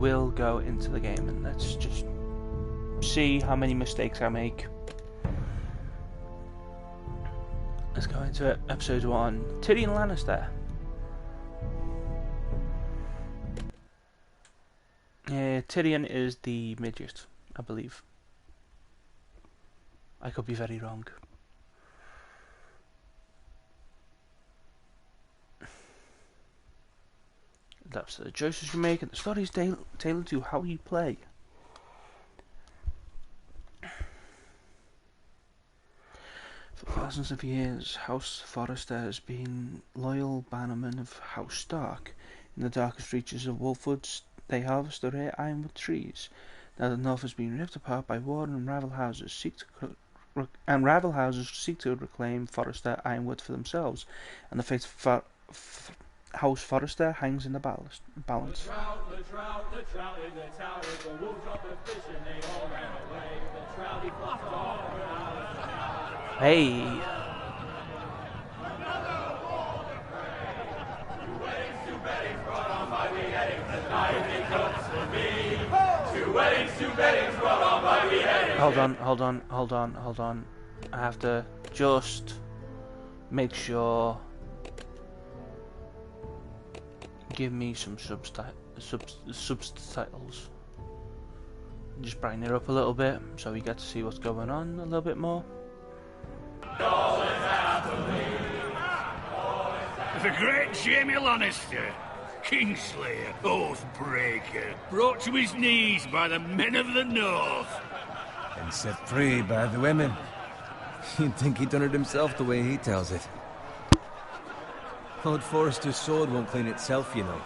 We'll go into the game and let's just see how many mistakes I make. Let's go into it. Episode 1. Tyrion Lannister. Tyrion is the midget, I believe. I could be very wrong. That's the choices you make and the stories tailored to how you play. For thousands of years, House Forrester has been loyal bannermen of House Stark. In the darkest reaches of Wolfwoods, they harvest the rare ironwood trees. Now the north has been ripped apart by war, and rival houses seek to reclaim Forrester ironwood for themselves, and the fate of House Forrester hangs in the balance. The trout in the tower, the wolves dropped the fish and they all ran away. The trouty flopped all around. Hey. Hold on. I have to just make sure. Give me some subtitles. Just brighten it up a little bit so we get to see what's going on a little bit more. The great Jaime Lannister, Kingslayer, Oathbreaker, brought to his knees by the men of the North. And set free by the women. You'd think he'd done it himself the way he tells it. Lord Forrester's sword won't clean itself, you know.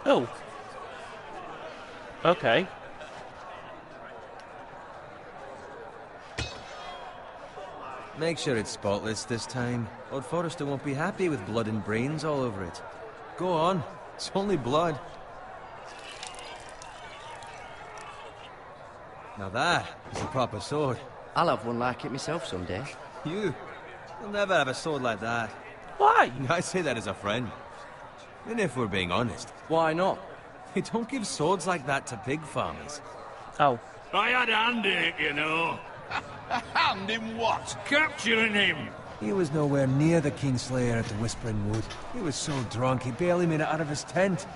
Oh. Okay. Make sure it's spotless this time. Lord Forrester won't be happy with blood and brains all over it. Go on. It's only blood. Now that is a proper sword. I'll have one like it myself someday. You'll never have a sword like that. Why? I say that as a friend. And if we're being honest, Why not? you don't give swords like that to pig farmers. Oh. I had a hand in it, you know. A hand in what? Capturing him. He was nowhere near the Kingslayer at the Whispering Wood. He was so drunk he barely made it out of his tent.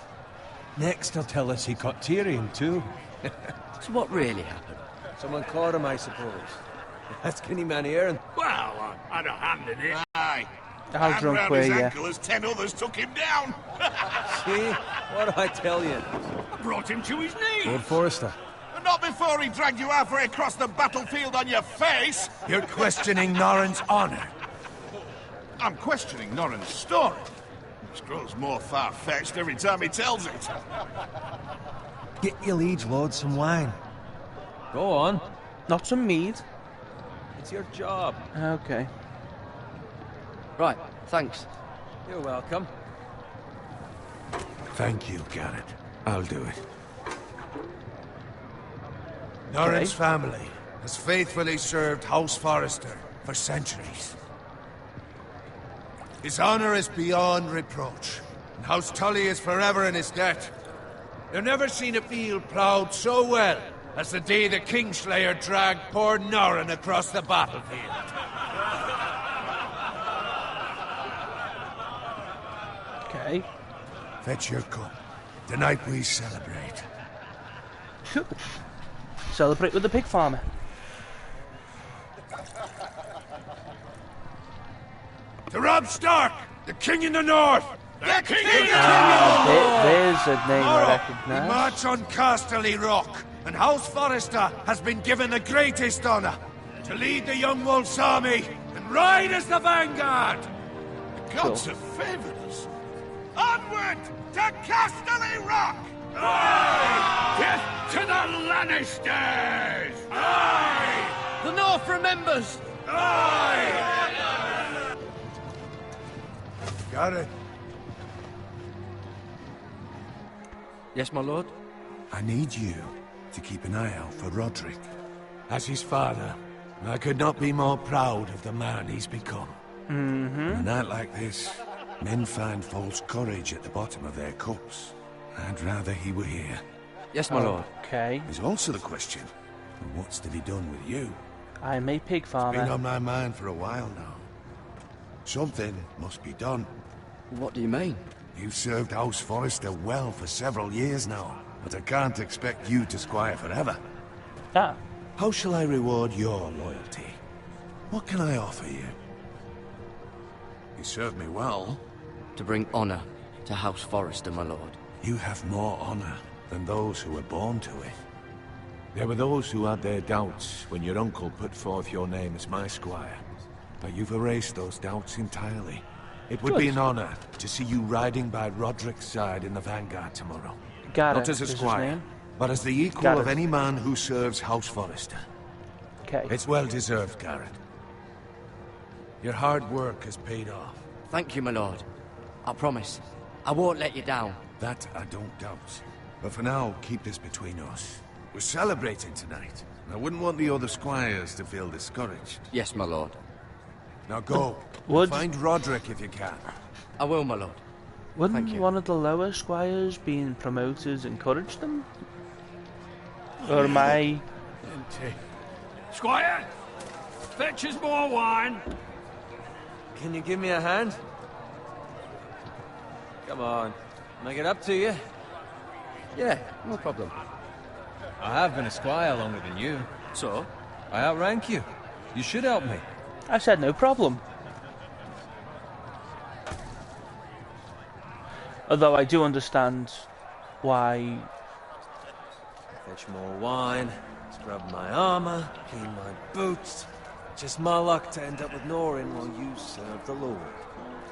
Next he'll tell us he caught Tyrion too. So what really happened? Someone caught him, I suppose. Ask any man here and... Well, I had a hand in it. Aye. How And drunk round were his you? ankle as 10 others took him down. See? What do I tell you? I brought him to his knees. Lord Forrester. But not before he dragged you halfway across the battlefield on your face. You're questioning Norrin's honor. I'm questioning Norrin's story. Which grows more far-fetched every time he tells it. Get your liege lord some wine. Go on. Not some mead. It's your job. Okay. Right, thanks. You're welcome. Thank you, Garrett. I'll do it. Norrin's family has faithfully served House Forrester for centuries. His honor is beyond reproach, and House Tully is forever in his debt. They've never seen a field ploughed so well as the day the Kingslayer dragged poor Norrin across the battlefield. Okay. Fetch your cup. Tonight we celebrate. Celebrate with the pig farmer. To Robb Stark, the king in the north! The king There's a name I We recognise. march on Casterly Rock, and House Forrester has been given the greatest honor to lead the Young Wolf's army and ride as the vanguard. The gods have favored us. Onward to Casterly Rock! Death to the Lannisters! Aye! The North remembers! Aye! Got it. Yes, my lord? I need you to keep an eye out for Roderick. As his father, I could not be more proud of the man he's become. On a night like this, men find false courage at the bottom of their cups. I'd rather he were here. Yes, my lord. Okay. There's also the question of what's to be done with you. I'm a pig farmer. Been on my mind for a while now. Something must be done. What do you mean? You've served House Forrester well for several years now, but I can't expect you to squire forever. Ah. How shall I reward your loyalty? What can I offer you? You served me well. To bring honor to House Forrester, my lord. You have more honor than those who were born to it. There were those who had their doubts when your uncle put forth your name as my squire. But you've erased those doubts entirely. It would be an honor to see you riding by Roderick's side in the vanguard tomorrow. Gareth Not as a is his squire, name. but as the equal Gareth. of any man who serves House Forrester. Okay. It's well deserved, Garrett. Your hard work has paid off. Thank you, my lord. I promise. I won't let you down. That I don't doubt. But for now, keep this between us. We're celebrating tonight. I wouldn't want the other squires to feel discouraged. Yes, my lord. Now go. Would- Find Roderick if you can. I will, my lord. Wouldn't Thank you. one of the lower squires being promoted encourage them? Or am I... Squire, fetch us more wine. Can you give me a hand? Come on. Make it up to you. Yeah, no problem. I have been a squire longer than you. So? I outrank you. You should help me. I said no problem. Although I do understand why... Fetch more wine, scrub my armor, clean my boots. Just my luck to end up with Norin while you serve the Lord.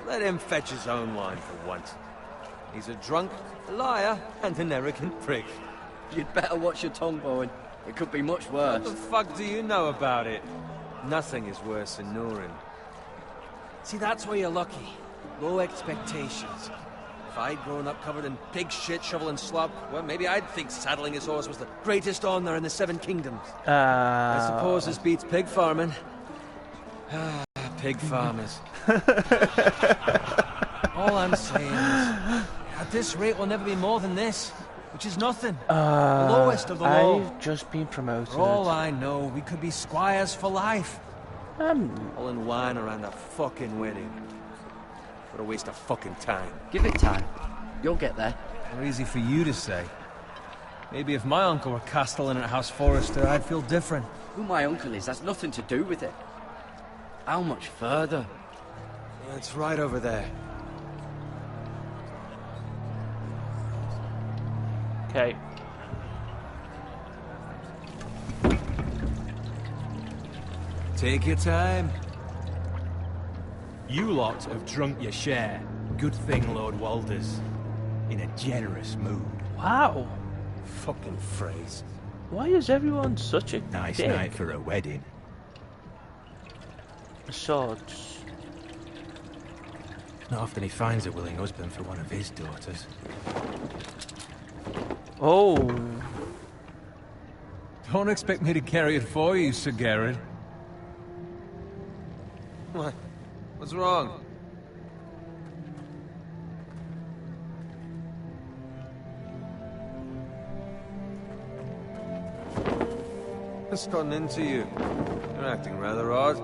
Let him fetch his own wine for once. He's a drunk, a liar, and an arrogant prick. You'd better watch your tongue, Bowen. It could be much What worse. the fuck do you know about it? Nothing is worse than Norin. See, that's where you're lucky. Low expectations. If I'd grown up covered in pig shit, shoveling slop, well, maybe I'd think saddling his horse was the greatest honor in the Seven Kingdoms. I suppose this beats pig farming. Ah, pig farmers. All I'm saying is, at this rate, we'll never be more than this, which is nothing. The lowest of the low. I've just been promoted. For all I know, we could be squires for life. All in wine around a fucking wedding. What a waste of fucking time. Give it time. You'll get there. How easy for you to say. Maybe if my uncle were castellan at House Forrester, I'd feel different. Who my uncle is, that's nothing to do with it. How much further? It's right over there. Okay. Take your time. You lot have drunk your share. Good thing Lord Walder's in a generous mood. Wow. Fucking phrase. Why is everyone such a Nice dick? night for a wedding. Swords. Not often he finds a willing husband for one of his daughters. Oh. Don't expect me to carry it for you, Sir Garrett. What? What's wrong? What's gotten into you? You're acting rather odd.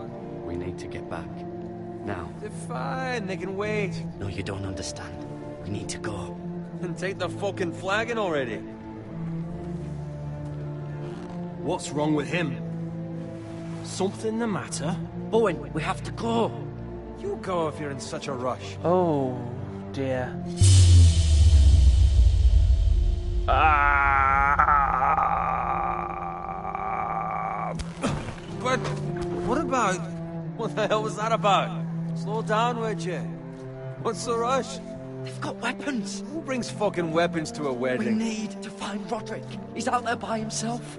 We need to get back. Now. They're fine, they can wait. No, you don't understand. We need to go. And take the fucking flagon already. What's wrong with him? Something the matter? Bowen, we have to go. You go if you're in such a rush. Oh, dear. But what about... What the hell was that about? Slow down, would you? What's the rush? They've got weapons. Who brings fucking weapons to a We wedding? need to find Roderick. He's out there by himself.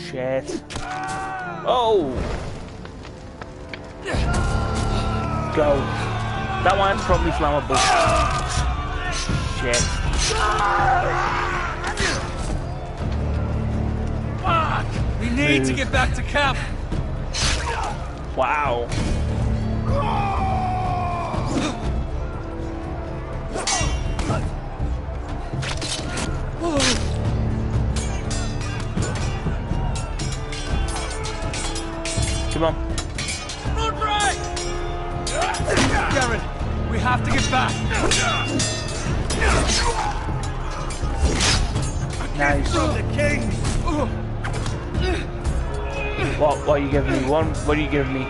Shit. Oh! Go. That one's probably flammable. Shit. We need to get back to camp. Wow. have to get back. Nice. From the king. What are you giving me? What are you giving me?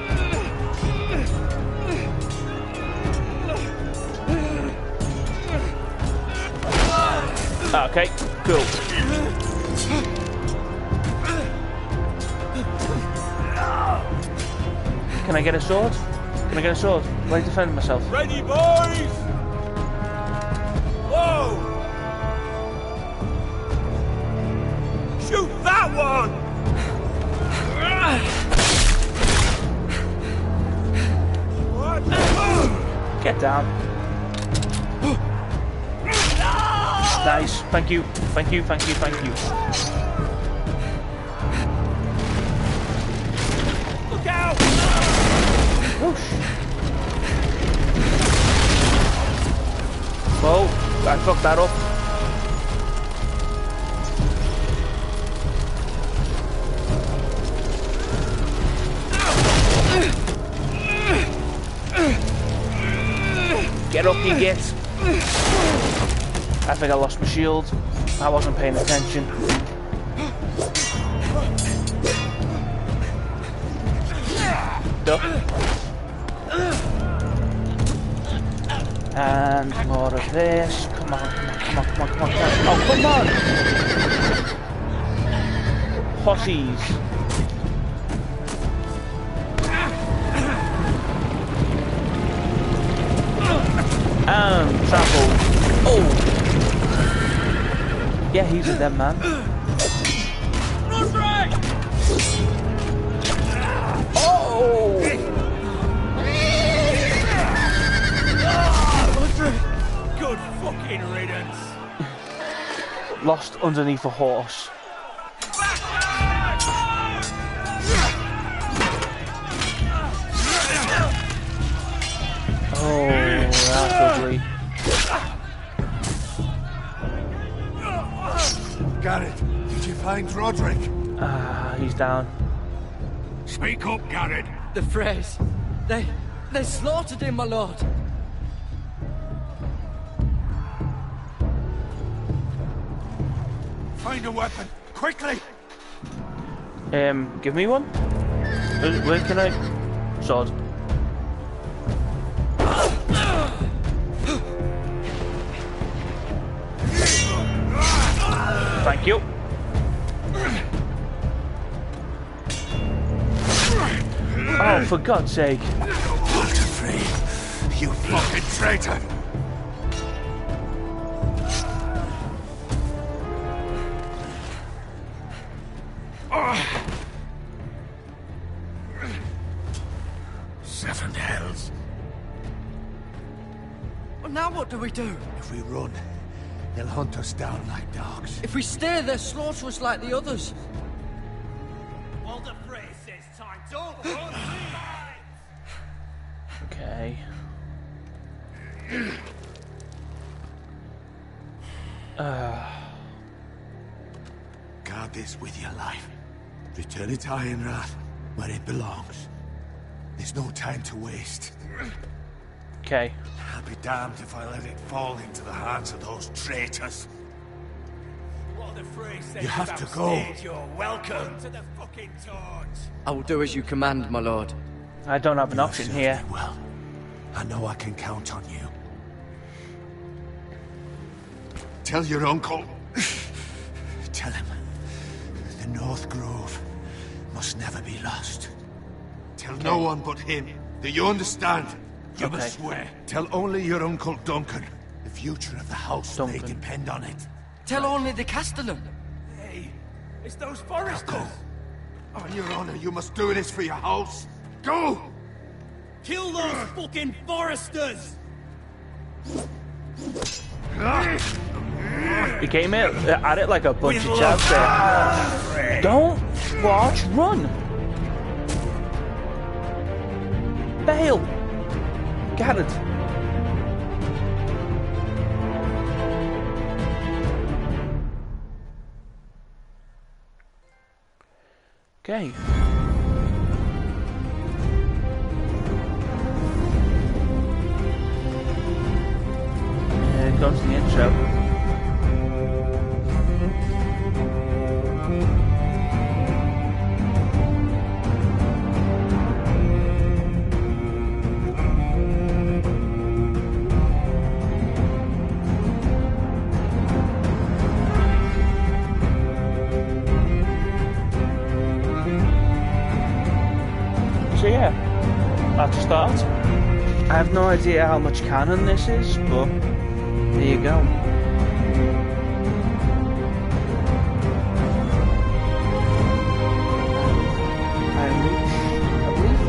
Okay, cool. Can I get a sword? Can I get a sword? Where to defend myself? Ready, boys! Whoa! Shoot that one! What? Get down. Nice. Thank you. Thank you. Thank you. Thank you. Look out! Whoosh. Whoa. I fucked that up. Get up, you git. I think I lost my shield. I wasn't paying attention. Duck. And more of this. Come on, come on, come on, come on, come on. Oh, come on! Hossies. And trampled. Oh! Yeah, he's a dead man. Oh! Good fucking riddance. Lost underneath a horse. Oh, that's ugly. Garrett, did you find Roderick? Ah, he's down. Speak up, Garrett. The Freys. They slaughtered him, my lord. Find a weapon, quickly! Give me one. Where can I? Sword. Thank you. Oh, for God's sake. Walter Frey, you fucking traitor! Seven hells. Well, now what do we do? If we run, they'll hunt us down like dogs. If we stay, they'll slaughter us like the others. Walter Frey says time's over. Okay. Guard this with your life. Return it to Ironrath, where it belongs. There's no time to waste. Okay. I'll be damned if I let it fall into the hands of those traitors. Walter Frey says You have to go. upstairs, you're welcome to the fucking torch. I will do as you command, my lord. I don't have an You have option served here. me well. I know I can count on you. Tell your uncle. Tell him the North Grove must never be lost. Tell no one but him. Do you understand? You Okay. must swear. Tell only your Uncle Duncan. The future of the house may Duncan. depend on it. Tell only the Castellan. Hey, it's those foresters. Go. On your honor, you must do this for your house. Go! Kill those fucking foresters. He came in at it like a bunch of chaps there. Don't watch, run! Bale! Get it! Okay. comes the intro. So yeah, that's a start. I have no idea how much canon this is, but there you go. Iron Reach, I believe.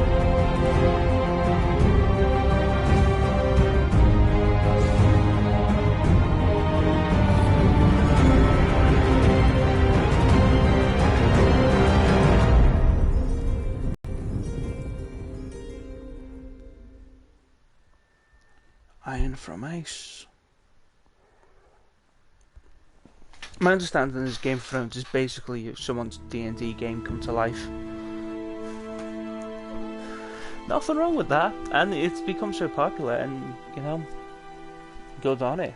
Iron from Ice. My understanding is Game of Thrones is basically someone's D&D game come to life. Nothing wrong with that, and it's become so popular, and you know, good on it.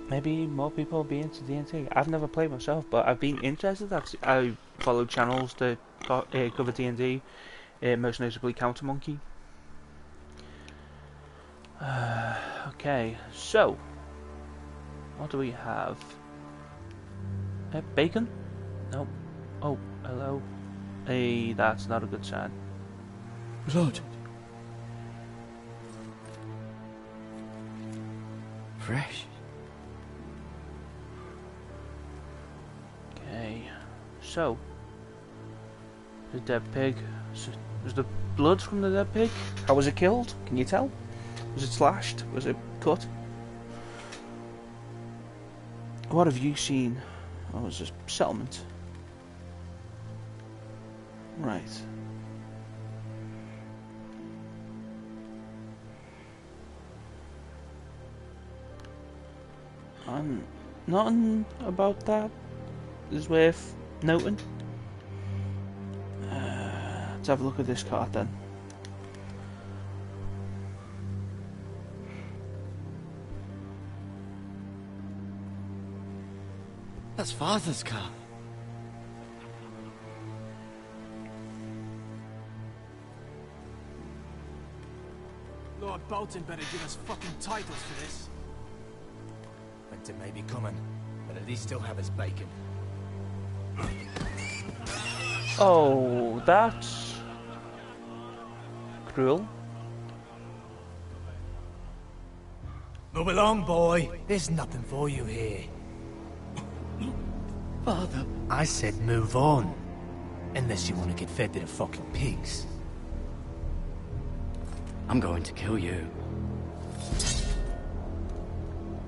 Maybe more people will be into D&D. I've never played myself, but I've been interested. I follow channels that cover D&D, most notably Counter Monkey. Okay, so what do we have? Bacon? No. Oh, hello. Hey, that's not a good sign. Blood. Fresh. Okay, so the dead pig. Was the blood from the dead pig? How was it killed? Can you tell? Was it slashed? Was it cut? What have you seen? Oh, it's a settlement. Right. Nothing about that is worth noting. Let's have a look at this card then. That's Father's car. Lord Bolton better give us fucking titles for this. Winter may be coming, but at least he'll have his bacon. Oh, that's cruel. Move along, boy. There's nothing for you here. Father. I said move on. Unless you want to get fed to the fucking pigs. I'm going to kill you.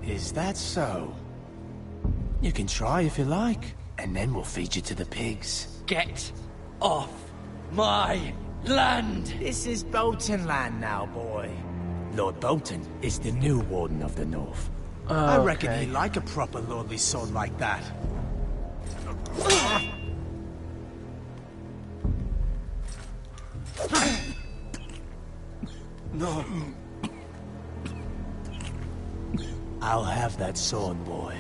Is that so? You can try if you like, and then we'll feed you to the pigs. Get off my land! This is Bolton land now, boy. Lord Bolton is the new Warden of the North. I reckon he'd like a proper lordly son like that. No. I'll have that sword, boy.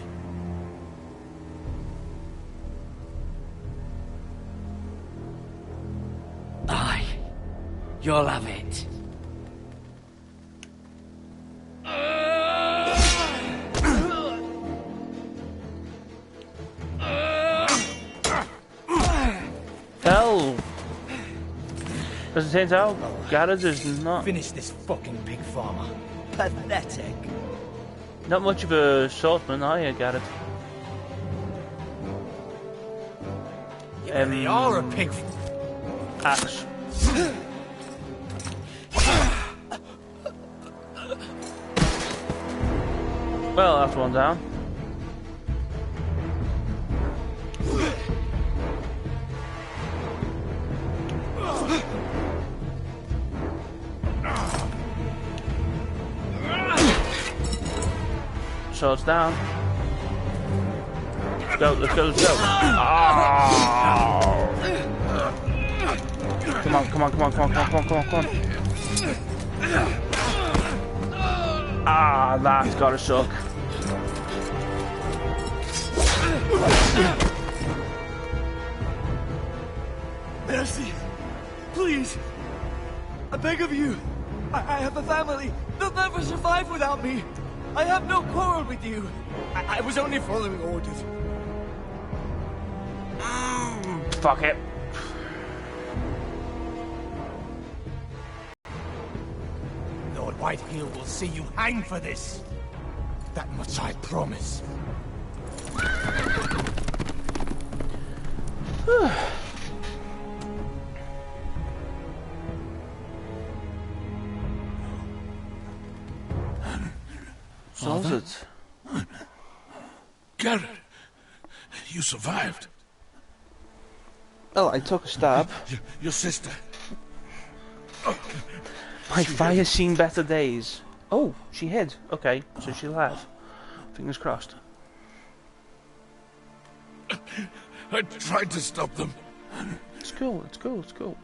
Aye. You'll have it. Hell. As it turns out, Garrett is not... Finish this fucking pig farmer. Pathetic. Not much of a swordsman, are you, Garrett? You really are a pig. Axe. Well, that's one down. Swords down. Let's go, let's go, let's go. Oh. Come on, come on, come on, come on, come on, come on, come on, come on. Ah, that's gotta suck. Mercy! Please! I beg of you! I have a family! They'll never survive without me! I have no quarrel with you! I was only following orders. Fuck it. Lord Whitehill will see you hang for this. That much I promise. Solves it. Garrett, you survived. Well, I took a stab. Your sister. My fire's seen better days. Oh, she hid. Okay, so she'll have. Fingers crossed. I tried to stop them. It's cool, it's cool, it's cool.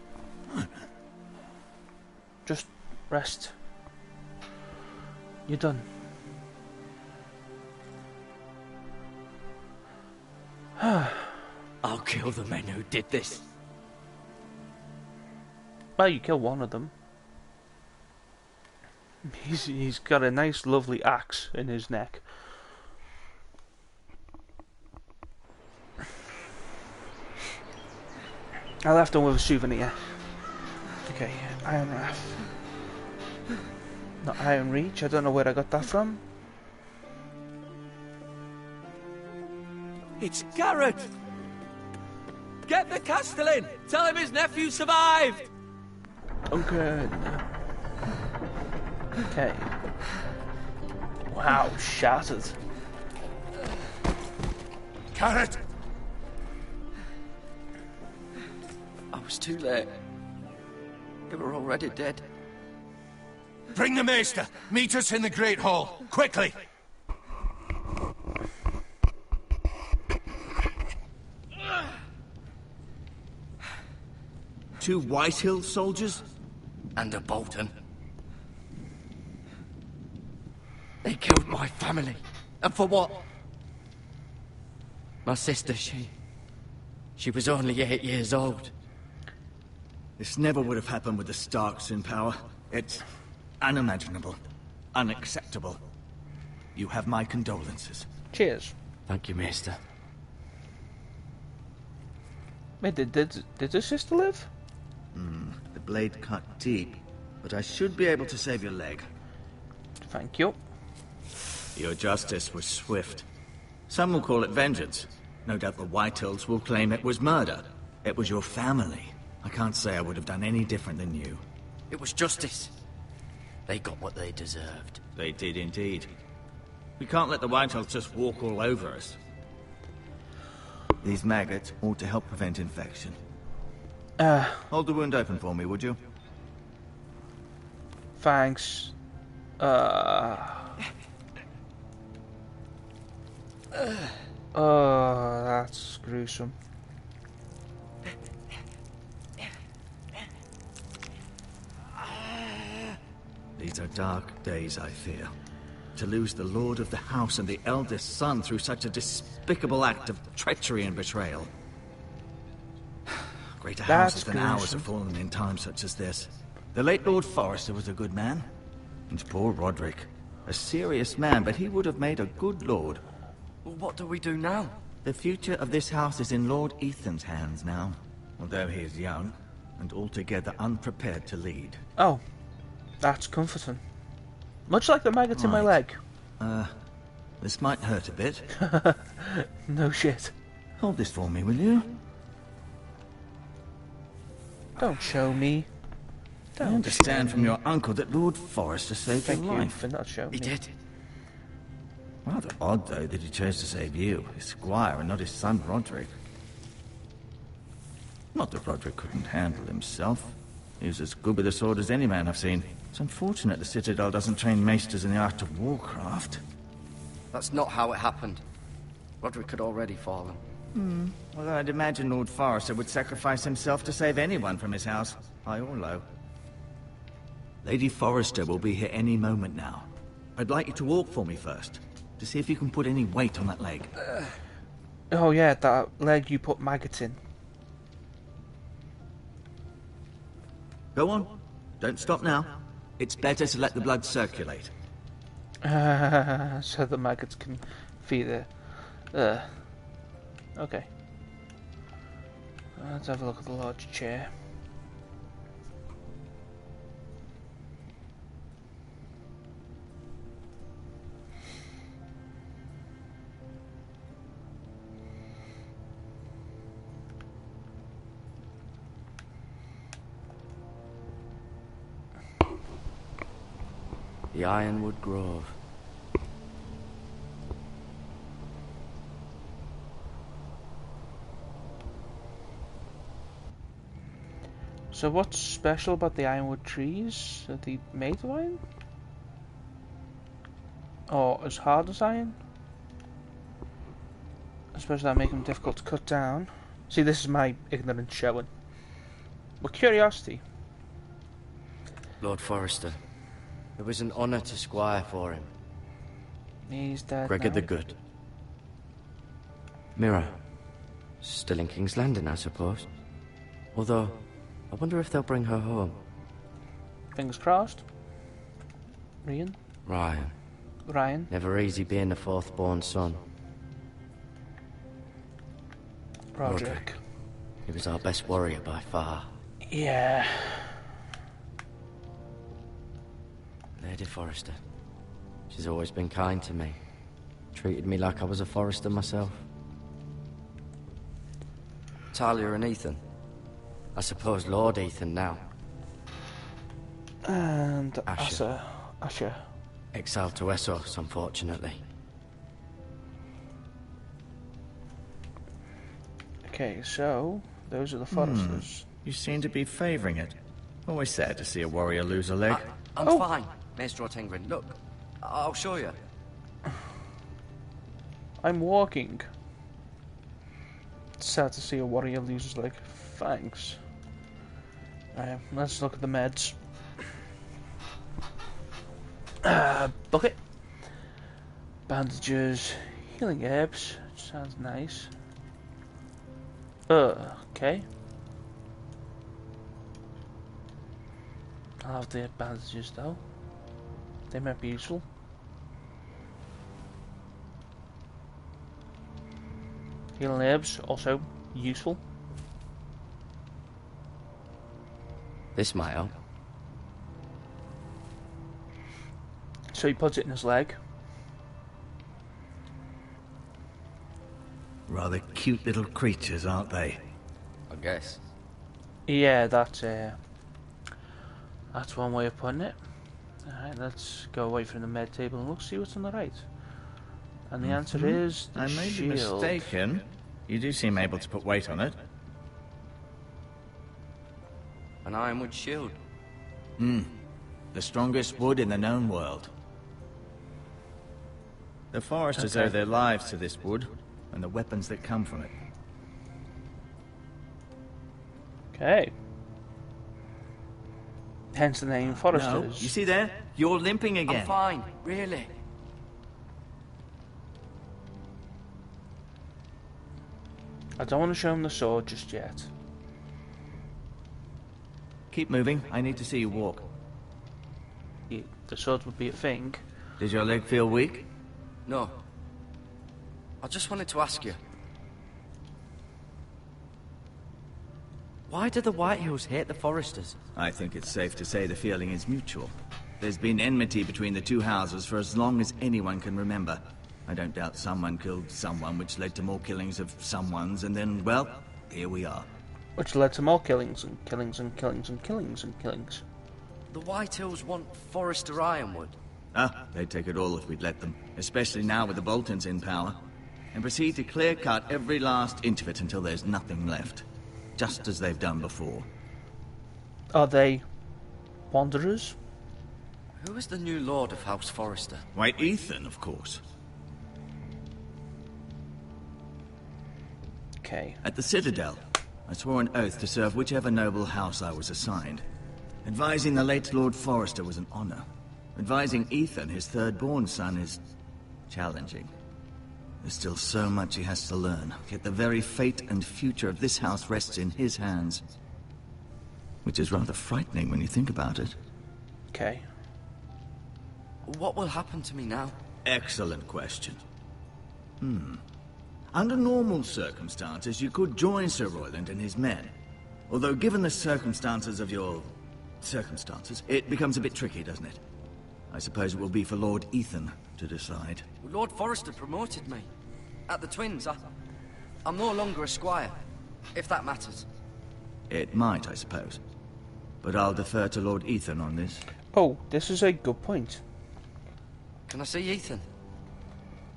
Just rest. You're done. I'll kill the men who did this. Well, you kill one of them. He's got a nice, lovely axe in his neck. I left him with a souvenir. Okay, Iron Wrath. Not Iron Reach, I don't know where I got that from. It's Garrett! Get the Castellan! Tell him his nephew survived! Okay. Okay. Wow, shattered. Garrett! I was too late. They were already dead. Bring the Maester! Meet us in the Great Hall! Quickly! Two Whitehill soldiers? And a Bolton. They killed my family. And for what? My sister, she was only 8 years old. This never would have happened with the Starks in power. It's unimaginable. Unacceptable. You have my condolences. Cheers. Thank you, Maester. Wait, did the sister live? The blade cut deep, but I should be able to save your leg. Thank you. Your justice was swift. Some will call it vengeance. No doubt the Whitehills will claim it was murder. It was your family. I can't say I would have done any different than you. It was justice. They got what they deserved. They did indeed. We can't let the Whitehills just walk all over us. These maggots ought to help prevent infection. Hold the wound open for me, would you? Thanks. Oh, that's gruesome. These are dark days, I fear. To lose the lord of the house and the eldest son through such a despicable act of treachery and betrayal. Greater houses than ours have fallen in times such as this. The late Lord Forrester was a good man. And poor Roderick. A serious man, but he would have made a good lord. Well, what do we do now? The future of this house is in Lord Ethan's hands now. Although he is young, and altogether unprepared to lead. Oh, that's comforting. Much like the maggots in my leg. This might hurt a bit. No shit. Hold this for me, will you? Don't show me. I understand from your uncle that Lord Forrester saved your life. Thank you for not showing me. He did. Rather odd, though, that he chose to save you, his squire, and not his son Roderick. Not that Roderick couldn't handle himself. He was as good with a sword as any man I've seen. It's unfortunate the Citadel doesn't train maesters in the art of warcraft. That's not how it happened. Roderick had already fallen. Well, I'd imagine Lord Forrester would sacrifice himself to save anyone from his house, high or low. Lady Forrester will be here any moment now. I'd like you to walk for me first, to see if you can put any weight on that leg. Oh yeah, that leg you put maggots in. Go on. Don't stop now. It's better to let the blood circulate. So the maggots can feed it. Okay. Let's have a look at the large chair. The Ironwood Grove. So what's special about the ironwood trees? Are they made of iron? Or as hard as iron? I suppose that make them difficult to cut down. See, this is my ignorance showing. But curiosity. Lord Forrester. It was an honour to squire for him. He's dead Gregor now. the Good. Mira. Still in King's Landing, I suppose. Although, I wonder if they'll bring her home. Fingers crossed. Ryan? Ryan. Never easy being the fourth-born son. Roderick. He was our best warrior by far. Yeah. Lady Forrester. She's always been kind to me. Treated me like I was a Forrester myself. Talia and Ethan. I suppose Lord Ethan now. And Asher. Exiled to Essos, unfortunately. Okay, so those are the Forresters. You seem to be favouring it. Always sad to see a warrior lose a leg. I'm fine, Maestro Tengrin. Look, I'll show you. I'm walking. It's sad to see a warrior lose his leg. Thanks. Let's look at the meds. Bucket. Bandages. Healing herbs. Sounds nice. Okay. I'll have the bandages though. They might be useful. Healing herbs, also useful. This might help. So he puts it in his leg. Rather cute little creatures, aren't they? I guess. Yeah, that's one way of putting it. Alright, let's go away from the med table and look, see what's on the right. And the answer is the I may be shield. mistaken. You do seem able to put weight on it. An ironwood shield. The strongest wood in the known world. The Foresters owe their lives to this wood, and the weapons that come from it. Okay. Hence the name Foresters. No, you see there? You're limping again. I'm fine, really. I don't want to show him the sword just yet. Keep moving. I need to see you walk. The sword would be a thing. Does your leg feel weak? No. I just wanted to ask you. Why do the Whitehills hate the Foresters? I think it's safe to say the feeling is mutual. There's been enmity between the two houses for as long as anyone can remember. I don't doubt someone killed someone, which led to more killings of someones, and then, well, here we are. Which led to more killings and killings and killings and killings and killings. The Whitehills want Forrester Ironwood. They'd take it all if we'd let them, especially now with the Boltons in power, and proceed to clear-cut every last inch of it until there's nothing left, just as they've done before. Are they wanderers? Who is the new Lord of House Forrester? Why, Ethan, of course. Okay. At the Citadel, I swore an oath to serve whichever noble house I was assigned. Advising the late Lord Forrester was an honor. Advising Ethan, his third-born son, is challenging. There's still so much he has to learn, yet the very fate and future of this house rests in his hands. Which is rather frightening when you think about it. Okay. What will happen to me now? Excellent question. Under normal circumstances, you could join Sir Royland and his men. Although given the circumstances of your... circumstances, it becomes a bit tricky, doesn't it? I suppose it will be for Lord Ethan to decide. Lord Forrester promoted me. At the Twins, I'm no longer a squire, if that matters. It might, I suppose. But I'll defer to Lord Ethan on this. Oh, this is a good point. Can I see Ethan?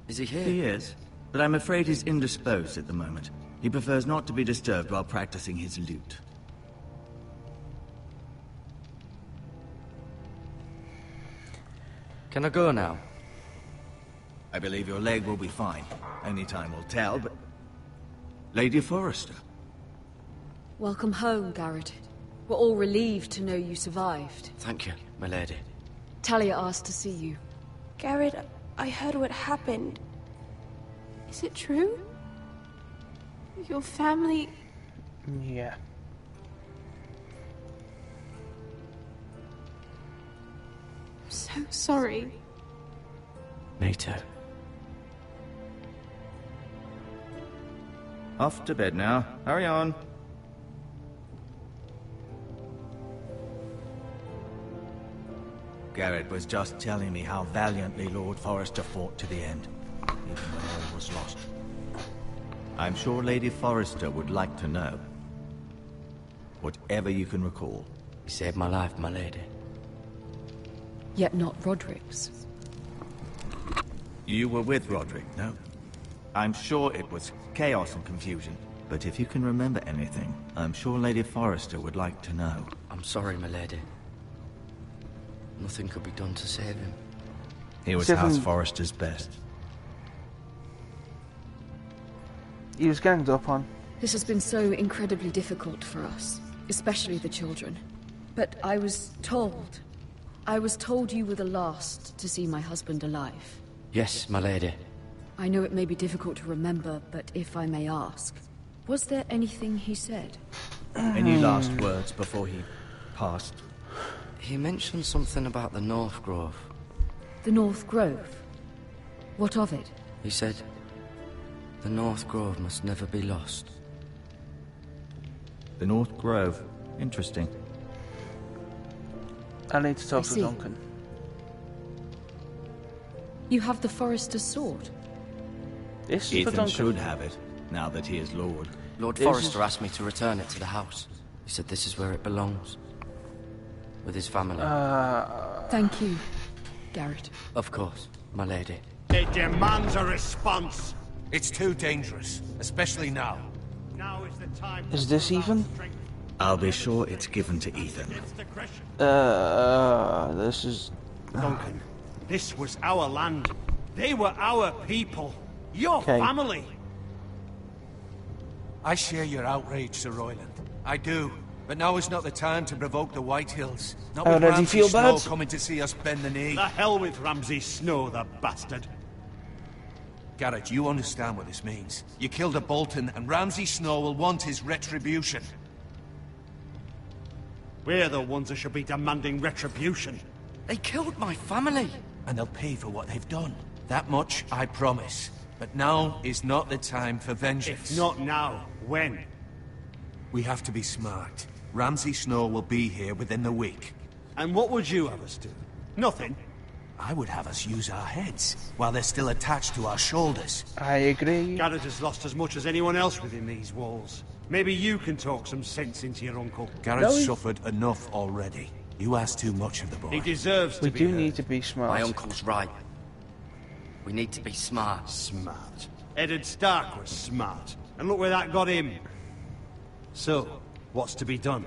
Is he here? He is, but I'm afraid he's indisposed at the moment. He prefers not to be disturbed while practicing his lute. Can I go now? I believe your leg will be fine. Only time will tell, but... Lady Forrester. Welcome home, Garrett. We're all relieved to know you survived. Thank you, my lady. Talia asked to see you. Garrett, I heard what happened. Is it true? Your family... Yeah. I'm so sorry. Me too. Off to bed now. Hurry on. Garrett was just telling me how valiantly Lord Forrester fought to the end, even when all was lost. I'm sure Lady Forrester would like to know. Whatever you can recall. You saved my life, my lady. Yet not Roderick's. You were with Roderick, no? I'm sure it was chaos and confusion. But if you can remember anything, I'm sure Lady Forrester would like to know. I'm sorry, my lady. Nothing could be done to save him. He was House Forrester's best. He was ganged up on. This has been so incredibly difficult for us, especially the children. But I was told you were the last to see my husband alive. Yes, my lady. I know it may be difficult to remember, but if I may ask, was there anything he said? Any last words before he passed? He mentioned something about the North Grove. The North Grove? What of it? He said, the North Grove must never be lost. The North Grove? Interesting. I need to talk to Duncan. You have the Forrester's sword? This is Ethan for Duncan. should have it, now that he is Lord. Lord Forrester asked me to return it to the house. He said this is where it belongs. With his family. Thank you, Garrett. Of course, my lady. It demands a response. It's too dangerous, especially now. Now is the time. Is this even? I'll be sure it's given to Ethan. This is... Duncan, this was our land. They were our people. Your family. I share your outrage, Sir Royland. I do. But now is not the time to provoke the Whitehills. Not with Ramsay Snow coming to see us bend the knee. The hell with Ramsay Snow, the bastard. Garrett, you understand what this means. You killed a Bolton, and Ramsay Snow will want his retribution. We're the ones that should be demanding retribution. They killed my family. And they'll pay for what they've done. That much, I promise. But now is not the time for vengeance. If not now, when? We have to be smart. Ramsay Snow will be here within the week. And what would you have us do? Nothing? I would have us use our heads, while they're still attached to our shoulders. I agree. Garrett has lost as much as anyone else within these walls. Maybe you can talk some sense into your uncle. Garrett's suffered enough already. You ask too much of the boy. He deserves to be We do heard. need to be smart. My uncle's right. We need to be smart. Smart. Eddard Stark was smart. And look where that got him. So, what's to be done?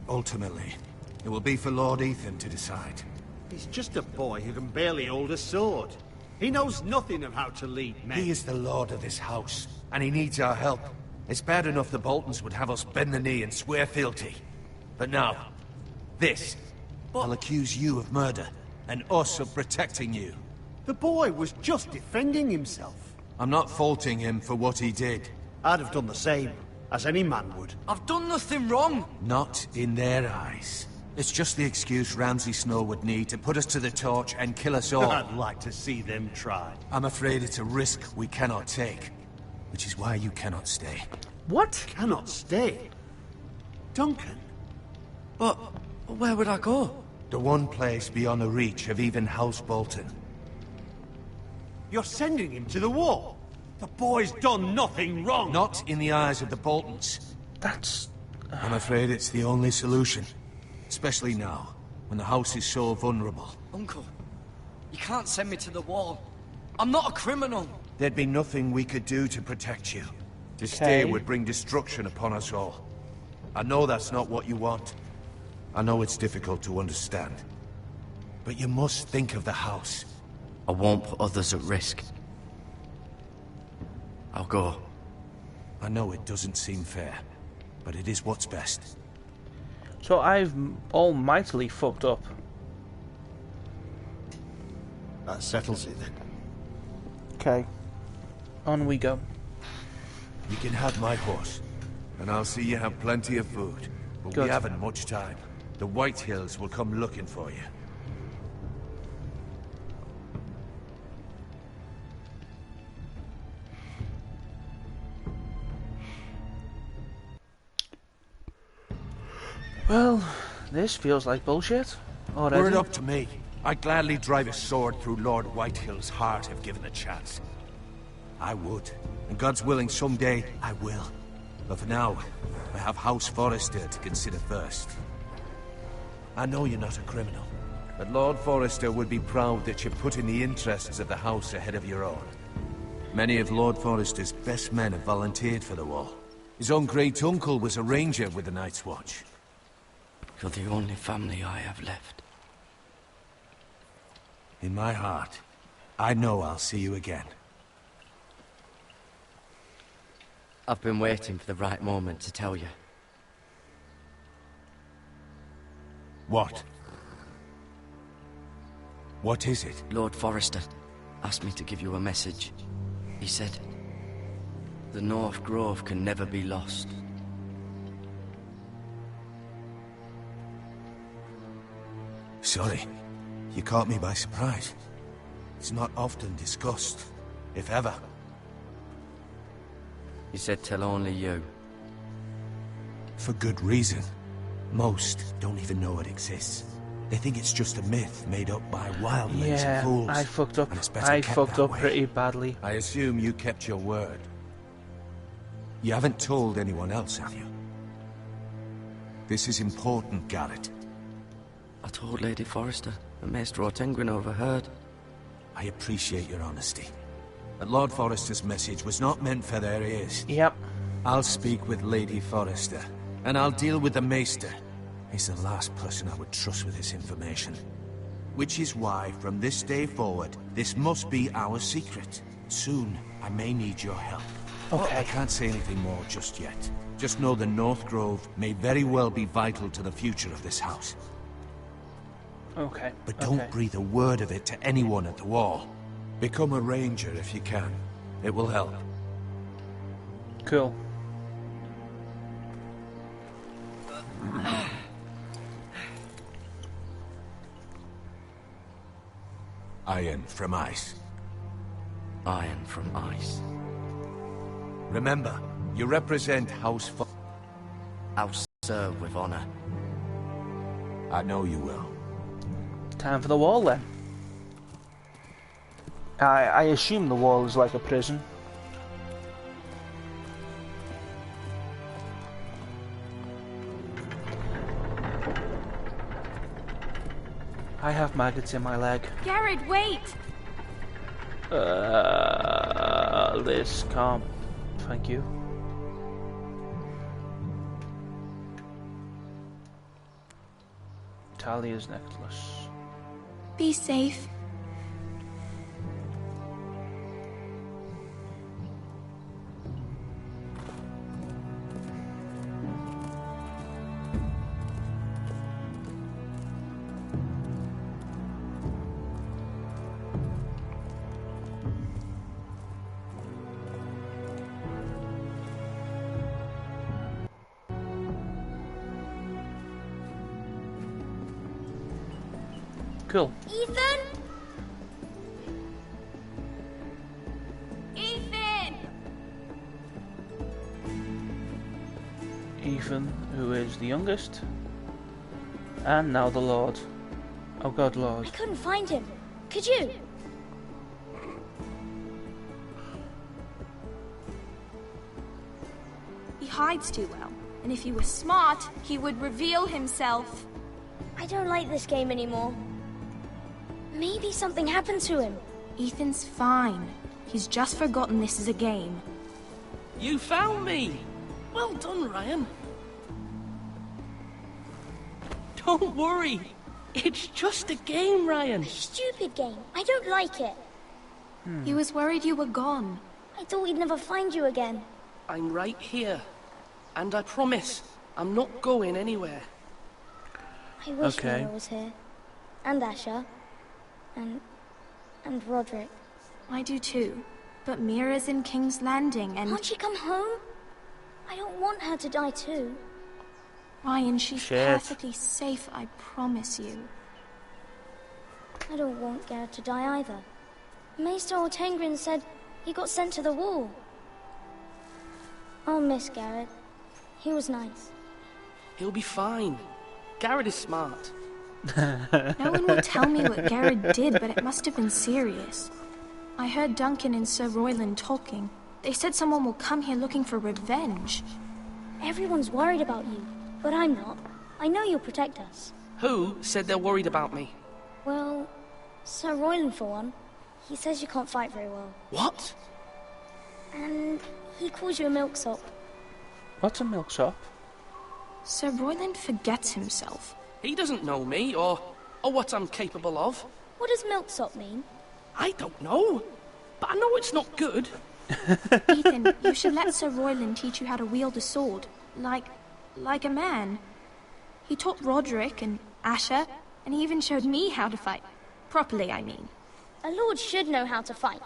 Ultimately, it will be for Lord Ethan to decide. He's just a boy who can barely hold a sword. He knows nothing of how to lead men. He is the lord of this house, and he needs our help. It's bad enough the Boltons would have us bend the knee and swear fealty. But now, this. I'll accuse you of murder, and us of protecting you. The boy was just defending himself. I'm not faulting him for what he did. I'd have done the same, as any man would. I've done nothing wrong. Not in their eyes. It's just the excuse Ramsay Snow would need to put us to the torch and kill us all. I'd like to see them try. I'm afraid it's a risk we cannot take, which is why you cannot stay. What? Cannot stay? Duncan? But where would I go? The one place beyond the reach of even House Bolton. You're sending him to the war? The boy's done nothing wrong! Not in the eyes of the Boltons. That's... I'm afraid it's the only solution. Especially now, when the house is so vulnerable. Uncle, you can't send me to the wall. I'm not a criminal. There'd be nothing we could do to protect you. To stay would bring destruction upon us all. I know that's not what you want. I know it's difficult to understand. But you must think of the house. I won't put others at risk. I'll go. I know it doesn't seem fair, but it is what's best. So I've almightily fucked up. That settles it then. Okay. On we go. You can have my horse, and I'll see you have plenty of food. But Good. we haven't much time. The White Hills will come looking for you. Well, this feels like bullshit already. Were it up to me, I'd gladly drive a sword through Lord Whitehill's heart if given a chance. I would. And God's willing, someday I will. But for now, I have House Forrester to consider first. I know you're not a criminal, but Lord Forrester would be proud that you're putting the interests of the house ahead of your own. Many of Lord Forrester's best men have volunteered for the war. His own great-uncle was a ranger with the Night's Watch. You're the only family I have left. In my heart, I know I'll see you again. I've been waiting for the right moment to tell you. What? What is it? Lord Forrester asked me to give you a message. He said, the North Grove can never be lost. Sorry, you caught me by surprise. It's not often discussed, if ever. He said tell only you. For good reason. Most don't even know it exists. They think it's just a myth made up by wildlings and fools. I fucked up. And it's better I kept fucked that up way. pretty badly. I assume you kept your word. You haven't told anyone else, have you? This is important, Garrett. I told Lady Forrester, and Maester Ortengrin overheard. I appreciate your honesty. But Lord Forrester's message was not meant for their ears. Yep. I'll speak with Lady Forrester, and I'll deal with the Maester. He's the last person I would trust with this information. Which is why, from this day forward, this must be our secret. Soon, I may need your help. Okay. I can't say anything more just yet. Just know the North Grove may very well be vital to the future of this house. Okay. But don't breathe a word of it to anyone at the wall. Become a ranger if you can. It will help. Cool. Iron from ice. Iron from ice. Remember, you represent House I'll serve with honor. I know you will. Time for the wall then. I assume the wall is like a prison. I have maggots in my leg. Garrett, wait! This can't. Thank you. Talia's necklace. Be safe. Cool. Ethan? Ethan! Ethan, who is the youngest. And now the Lord. Oh God, Lord. I couldn't find him. Could you? He hides too well, and if he were smart, he would reveal himself. I don't like this game anymore. Maybe something happened to him. Ethan's fine. He's just forgotten this is a game. You found me! Well done, Ryan. Don't worry. It's just a game, Ryan. A stupid game. I don't like it. He was worried you were gone. I thought we'd never find you again. I'm right here. And I promise, I'm not going anywhere. I wish Mira was here. And Asher. And Roderick. I do too. But Mira's in King's Landing and... Can't she come home? I don't want her to die too. Ryan, she's perfectly safe, I promise you. I don't want Garrett to die either. Maester Ortengrin said he got sent to the wall. I'll miss Garrett. He was nice. He'll be fine. Garrett is smart. No one will tell me what Garrett did, but it must have been serious. I heard Duncan and Sir Royland talking. They said someone will come here looking for revenge. Everyone's worried about you, but I'm not. I know you'll protect us. Who said they're worried about me? Well, Sir Royland for one. He says you can't fight very well. What? And he calls you a milksop. What's a milksop? Sir Royland forgets himself. He doesn't know me, or what I'm capable of. What does milksop mean? I don't know, but I know it's not good. Ethan, you should let Sir Royland teach you how to wield a sword. Like a man. He taught Roderick and Asher, and he even showed me how to fight. Properly, I mean. A lord should know how to fight.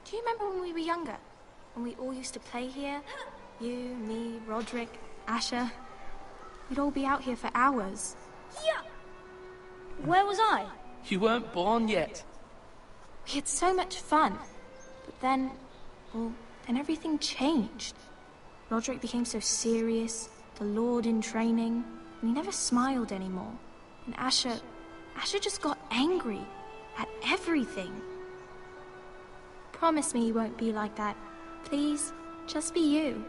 Do you remember when we were younger? When we all used to play here? You, me, Roderick, Asher. We'd all be out here for hours. Yeah. Where was I? You weren't born yet. We had so much fun. But then everything changed. Roderick became so serious, the Lord in training, and he never smiled anymore. And Asher just got angry at everything. Promise me you won't be like that. Please, just be you.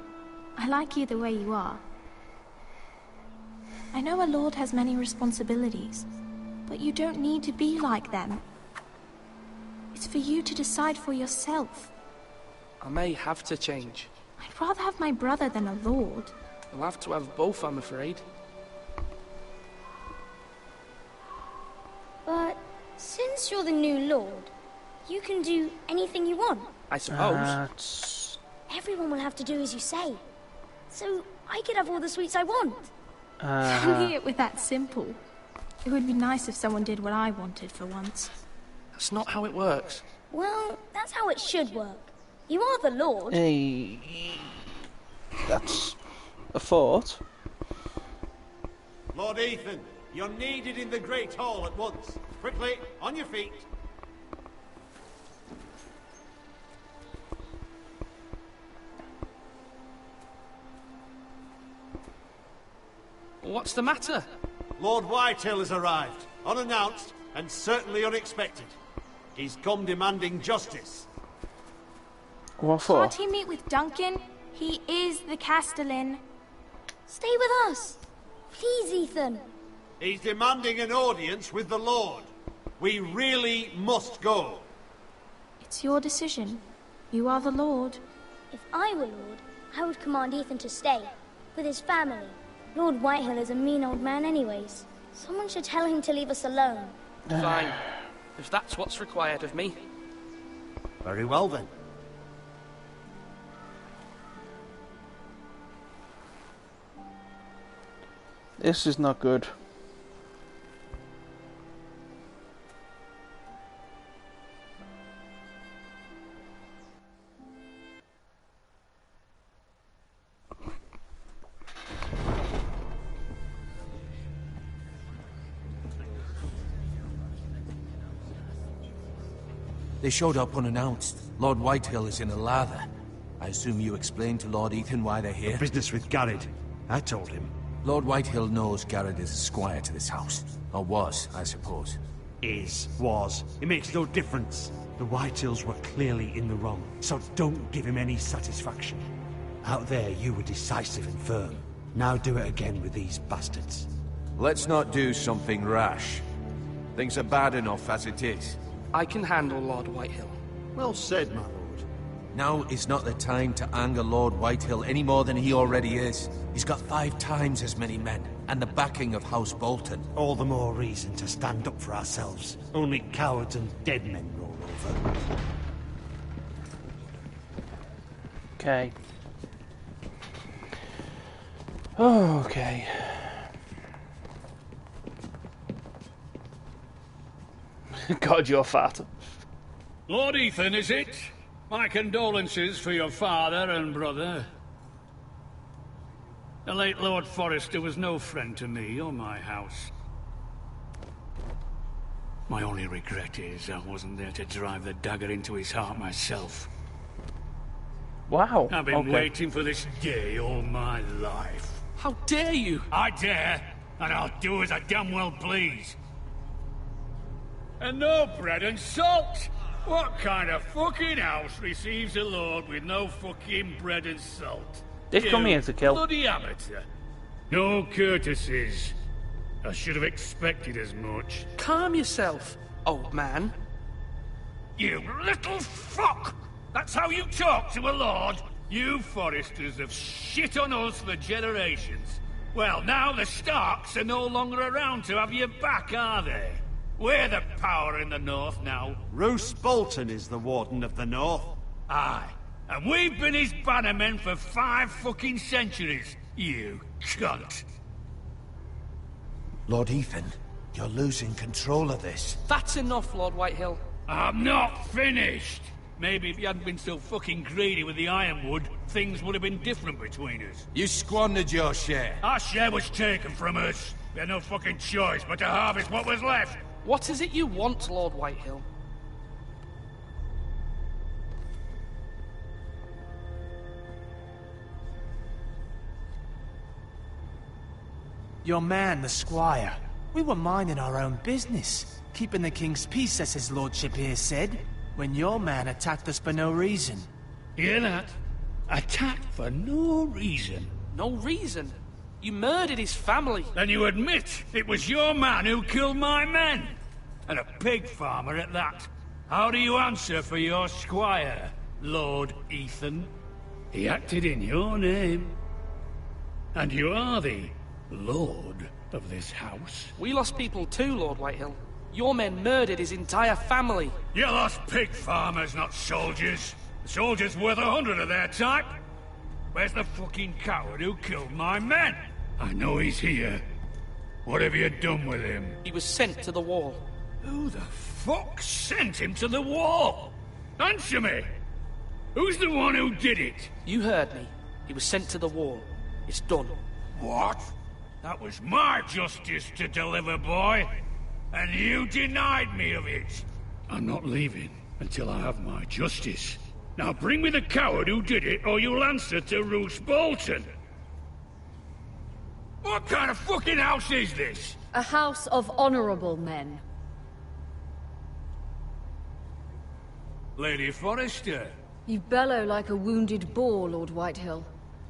I like you the way you are. I know a lord has many responsibilities, but you don't need to be like them. It's for you to decide for yourself. I may have to change. I'd rather have my brother than a lord. I'll have to have both, I'm afraid. But since you're the new lord, you can do anything you want. I suppose. Everyone will have to do as you say. So I could have all the sweets I want. If only it were that simple. It would be nice if someone did what I wanted for once. That's not how it works. Well, that's how it should work. You are the lord. Hey, that's a thought. Lord Ethan, you're needed in the Great Hall at once. Quickly, on your feet. What's the matter? Lord Whitehill has arrived, unannounced and certainly unexpected. He's come demanding justice. What for? Can't he meet with Duncan? He is the Castellan. Stay with us. Please, Ethan. He's demanding an audience with the Lord. We really must go. It's your decision. You are the Lord. If I were Lord, I would command Ethan to stay, with his family. Lord Whitehill is a mean old man anyways. Someone should tell him to leave us alone. Fine. If that's what's required of me. Very well then. This is not good. They showed up unannounced. Lord Whitehill is in a lather. I assume you explained to Lord Ethan why they're here? Business with Garrett. I told him. Lord Whitehill knows Garrett is a squire to this house. Or was, I suppose. Was. It makes no difference. The Whitehills were clearly in the wrong, so don't give him any satisfaction. Out there, you were decisive and firm. Now do it again with these bastards. Let's not do something rash. Things are bad enough as it is. I can handle Lord Whitehill. Well said, my lord. Now is not the time to anger Lord Whitehill any more than he already is. He's got 5 times as many men, and the backing of House Bolton. All the more reason to stand up for ourselves. Only cowards and dead men roll over. Okay. Okay. God, you're fat. Lord Ethan, is it? My condolences for your father and brother. The late Lord Forrester was no friend to me or my house. My only regret is I wasn't there to drive the dagger into his heart myself. Wow. I've been waiting for this day all my life. How dare you? I dare, and I'll do as I damn well please. And no bread and salt! What kind of fucking house receives a lord with no fucking bread and salt? They've come here to kill. Bloody amateur. No courtesies. I should have expected as much. Calm yourself, old man. You little fuck! That's how you talk to a lord? You Forresters have shit on us for generations. Well, now the Starks are no longer around to have your back, are they? We're the power in the north now. Roose Bolton is the Warden of the North. Aye. And we've been his bannermen for 5 fucking centuries, you cunt. Lord Ethan, you're losing control of this. That's enough, Lord Whitehill. I'm not finished. Maybe if you hadn't been so fucking greedy with the ironwood, things would have been different between us. You squandered your share. Our share was taken from us. We had no fucking choice but to harvest what was left. What is it you want, Lord Whitehill? Your man, the squire. We were minding our own business. Keeping the king's peace, as his lordship here said. When your man attacked us for no reason. Hear that? Attacked for no reason. No reason? You murdered his family. Then you admit it was your man who killed my men. And a pig farmer at that. How do you answer for your squire, Lord Ethan? He acted in your name. And you are the lord of this house. We lost people too, Lord Whitehill. Your men murdered his entire family. You lost pig farmers, not soldiers. The soldiers worth 100 of their type. Where's the fucking coward who killed my men? I know he's here. What have you done with him? He was sent to the wall. Who the fuck sent him to the wall? Answer me! Who's the one who did it? You heard me. He was sent to the wall. It's done. What? That was my justice to deliver, boy. And you denied me of it. I'm not leaving until I have my justice. Now bring me the coward who did it, or you'll answer to Roose Bolton. What kind of fucking house is this? A house of honorable men. Lady Forrester. You bellow like a wounded boar, Lord Whitehill.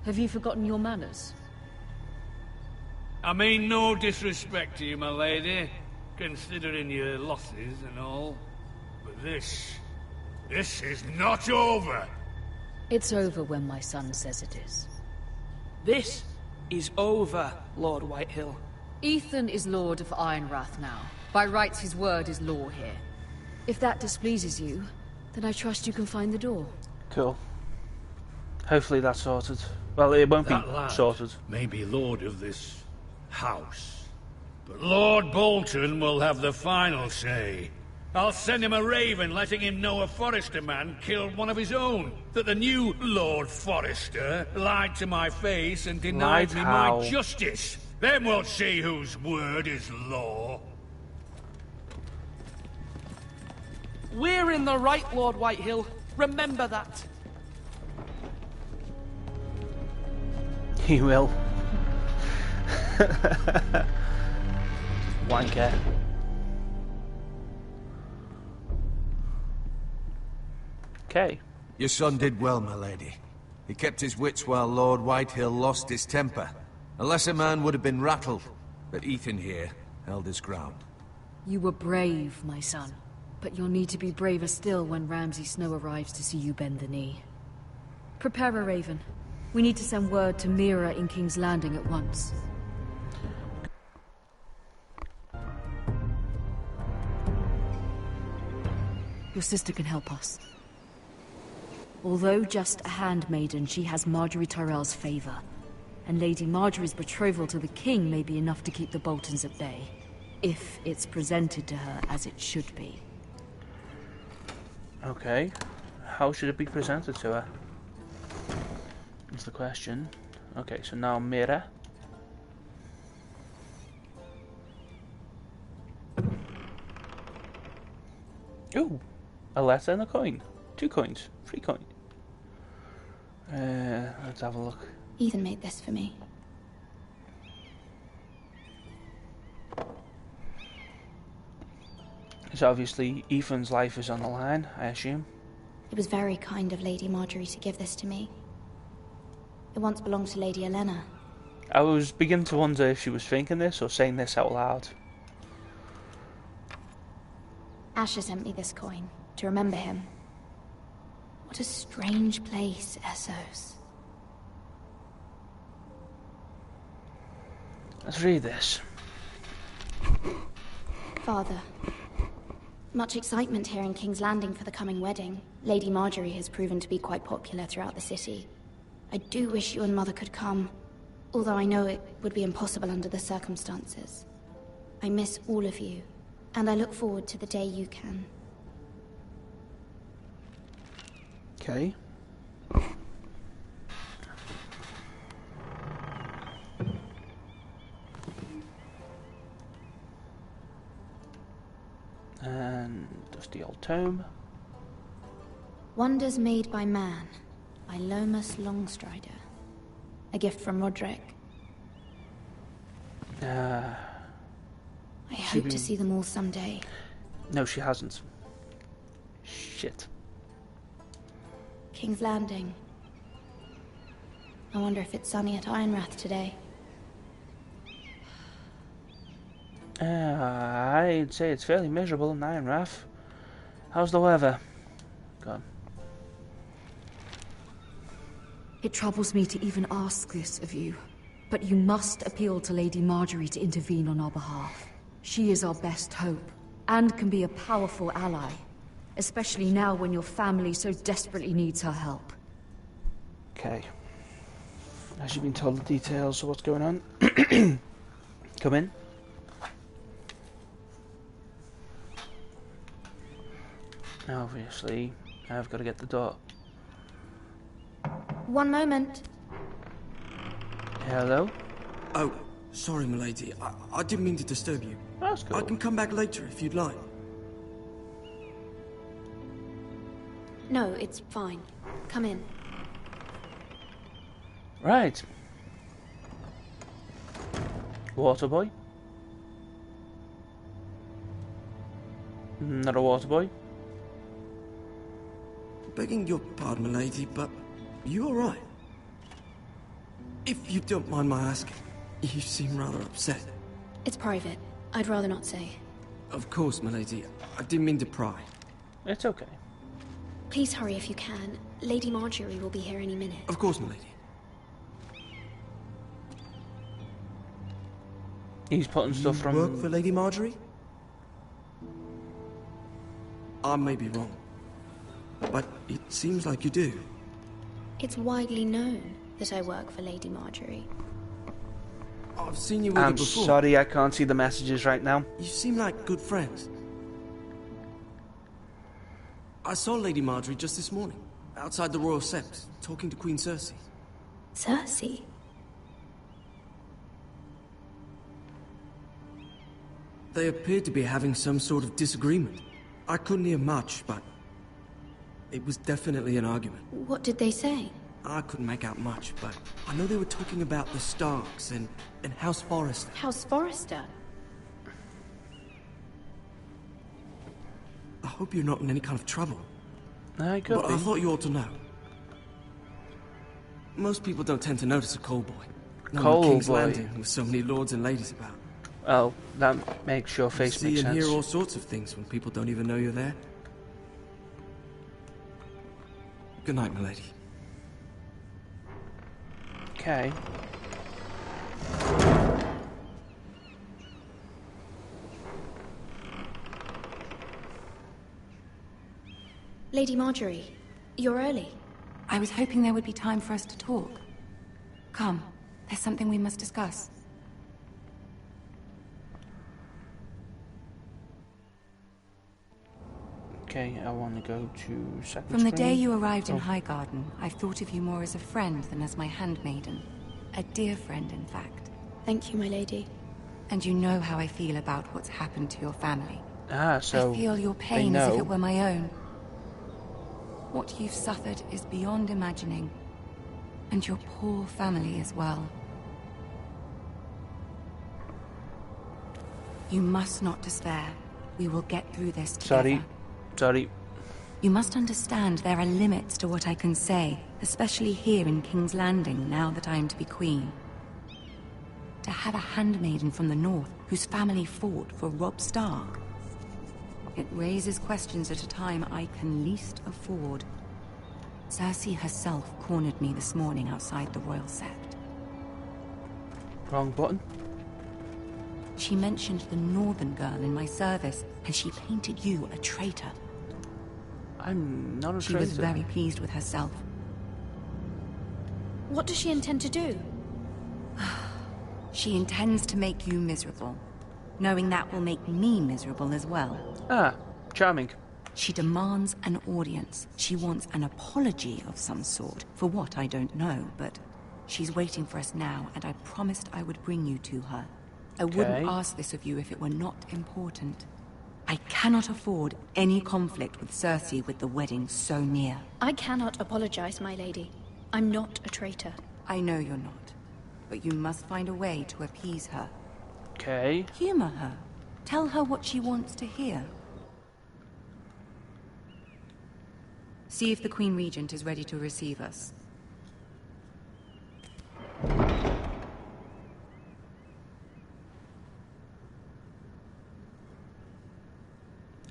Have you forgotten your manners? I mean no disrespect to you, my lady, considering your losses and all. But this is not over. It's over when my son says it is. This is over, Lord Whitehill. Ethan is Lord of Ironrath now. By rights, his word is law here. If that displeases you, then I trust you can find the door. Cool. Hopefully that's sorted. Well, it won't be sorted. May be lord of this house. But Lord Bolton will have the final say. I'll send him a raven letting him know a Forrester man killed one of his own. That the new Lord Forrester lied to my face and denied me my justice. Then we'll see whose word is law. We're in the right, Lord Whitehill. Remember that. He will. Wanker. Okay. Your son did well, my lady. He kept his wits while Lord Whitehill lost his temper. A lesser man would have been rattled, but Ethan here held his ground. You were brave, my son. But you'll need to be braver still when Ramsay Snow arrives to see you bend the knee. Prepare a raven. We need to send word to Mira in King's Landing at once. Your sister can help us. Although just a handmaiden, she has Marjorie Tyrell's favor. And Lady Marjorie's betrothal to the king may be enough to keep the Boltons at bay. If it's presented to her as it should be. Okay. How should it be presented to her? That's the question. Okay, so now Mira. Ooh, a letter and a coin. 2 coins. 3 coins. Let's have a look. Ethan made this for me. So obviously Ethan's life is on the line, I assume. It was very kind of Lady Marjorie to give this to me. It once belonged to Lady Olenna. I was beginning to wonder if she was thinking this or saying this out loud. Asher sent me this coin to remember him. What a strange place, Essos. Let's read this. Father, much excitement here in King's Landing for the coming wedding. Lady Marjorie has proven to be quite popular throughout the city. I do wish you and Mother could come, although I know it would be impossible under the circumstances. I miss all of you, and I look forward to the day you can. Okay. And dusty old tome. Wonders Made by Man, by Lomas Longstrider. A gift from Roderick. I hope to see them all someday. No, she hasn't. Shit. King's Landing. I wonder if it's sunny at Ironrath today. I'd say it's fairly miserable in Ironrath. How's the weather? God. It troubles me to even ask this of you, but you must appeal to Lady Marjorie to intervene on our behalf. She is our best hope, and can be a powerful ally, especially now when your family so desperately needs her help. Okay. As you've been told the details of what's going on, come in. Obviously, I've got to get the door. One moment. Hello? Oh, sorry, milady. I didn't mean to disturb you. That's cool. I can come back later if you'd like. No, it's fine. Come in. Right. Water boy? Not a water boy? Begging your pardon, milady, but you all right? If you don't mind my asking, you seem rather upset. It's private. I'd rather not say. Of course, milady. I didn't mean to pry. It's okay. Please hurry if you can. Lady Marjorie will be here any minute. Of course, milady. He's putting stuff from... work for Lady Marjorie? I may be wrong, but it seems like you do. It's widely known that I work for Lady Marjorie. I've seen you with her I'm before. sorry, I can't see the messages right now. You seem like good friends. I saw Lady Marjorie just this morning, outside the Royal Sept, talking to Queen Cersei. Cersei? They appeared to be having some sort of disagreement. I couldn't hear much, but it was definitely an argument. What did they say? I couldn't make out much, but I know they were talking about the Starks and House Forrester. House Forrester? I hope you're not in any kind of trouble. No, I could But be. I thought you ought to know. Most people don't tend to notice a coal boy. Not on King's Boy. Landing with so many lords and ladies about. Well, that makes your face See make and sense. hear all sorts of things when people don't even know you're there. Good night, milady. Okay. Lady Marjorie, you're early. I was hoping there would be time for us to talk. Come, there's something we must discuss. Okay, I want to go to second From the day screen. you arrived in Oh. Highgarden, I've thought of you more as a friend than as my handmaiden. A dear friend, in fact. Thank you, my lady. And you know how I feel about what's happened to your family. So I feel your they pain as if know. it were my own. What you've suffered is beyond imagining. And your poor family as well. You must not despair. We will get through this together. Sorry. You must understand there are limits to what I can say, especially here in King's Landing, now that I am to be queen. To have a handmaiden from the north whose family fought for Robb Stark. It raises questions at a time I can least afford. Cersei herself cornered me this morning outside the Royal Sept. Wrong button. She mentioned the northern girl in my service, and she painted you a traitor. I'm not a She traitor. was very pleased with herself. What does she intend to do? She intends to make you miserable, knowing that will make me miserable as well. Ah, charming. She demands an audience. She wants an apology of some sort. For what, I don't know, but she's waiting for us now, and I promised I would bring you to her. I wouldn't ask this of you if it were not important. I cannot afford any conflict with Cersei with the wedding so near. I cannot apologize, my lady. I'm not a traitor. I know you're not, but you must find a way to appease her. Okay. Humor her. Tell her what she wants to hear. See if the Queen Regent is ready to receive us.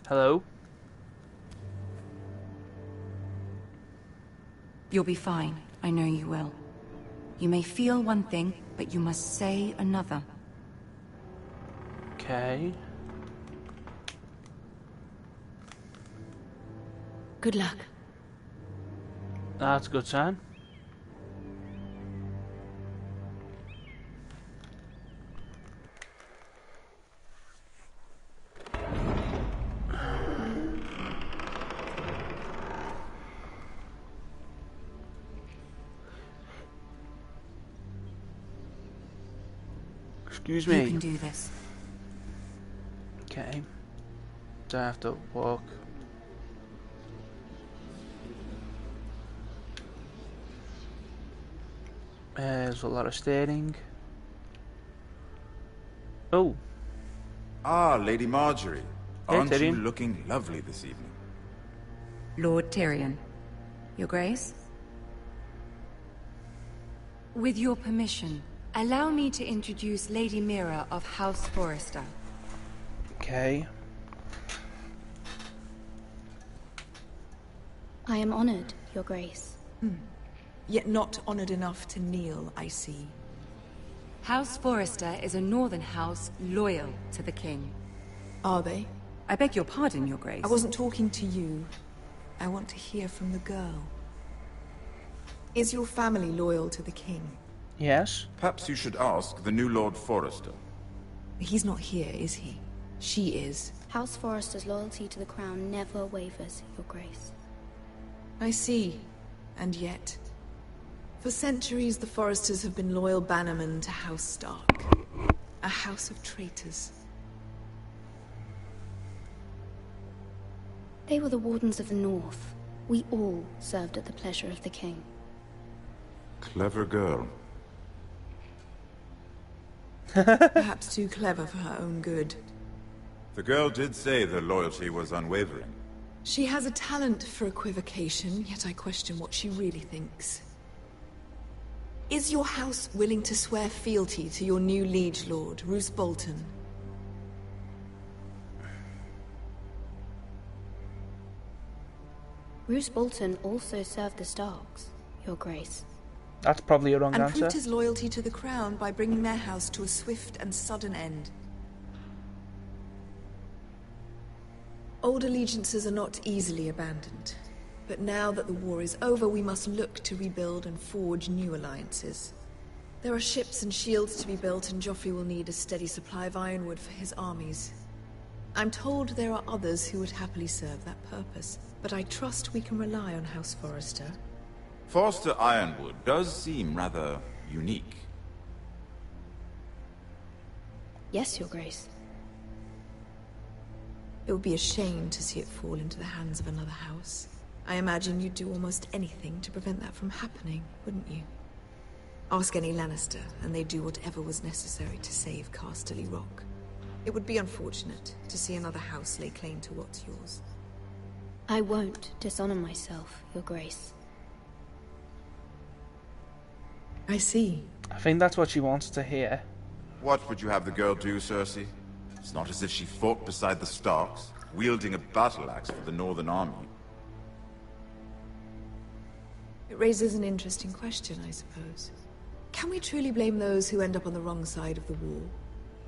Hello? You'll be fine. I know you will. You may feel one thing, but you must say another. Okay. Good luck. That's a good sign. Excuse me. You can do this. Okay. Do I have to walk? There's a lot of staring. Oh. Ah, Lady Marjorie. Aren't you Tyrion. looking lovely this evening? Lord Tyrion. Your Grace? With your permission, allow me to introduce Lady Mira of House Forrester. Okay. I am honored, Your Grace. Yet not honored enough to kneel, I see. House Forrester is a northern house loyal to the king. Are they? I beg your pardon, Your Grace. I wasn't talking to you. I want to hear from the girl. Is your family loyal to the king? Yes. Perhaps you should ask the new Lord Forrester. He's not here, is he? She is. House Forrester's loyalty to the crown never wavers, Your Grace. I see. And yet... For centuries, the Forresters have been loyal bannermen to House Stark. A house of traitors. They were the Wardens of the North. We all served at the pleasure of the king. Clever girl. Perhaps too clever for her own good. The girl did say their loyalty was unwavering. She has a talent for equivocation, yet I question what she really thinks. Is your house willing to swear fealty to your new liege lord, Roose Bolton? Roose Bolton also served the Starks, Your Grace. That's probably a wrong And answer. proved his loyalty to the crown by bringing their house to a swift and sudden end. Old allegiances are not easily abandoned. But now that the war is over, we must look to rebuild and forge new alliances. There are ships and shields to be built, and Joffrey will need a steady supply of ironwood for his armies. I'm told there are others who would happily serve that purpose, but I trust we can rely on House Forrester. Forster Ironwood does seem rather unique. Yes, Your Grace. It would be a shame to see it fall into the hands of another house. I imagine you'd do almost anything to prevent that from happening, wouldn't you? Ask any Lannister, and they'd do whatever was necessary to save Casterly Rock. It would be unfortunate to see another house lay claim to what's yours. I won't dishonor myself, Your Grace. I see. I think that's what she wants to hear. What would you have the girl do, Cersei? It's not as if she fought beside the Starks, wielding a battle axe for the Northern Army. It raises an interesting question, I suppose. Can we truly blame those who end up on the wrong side of the war?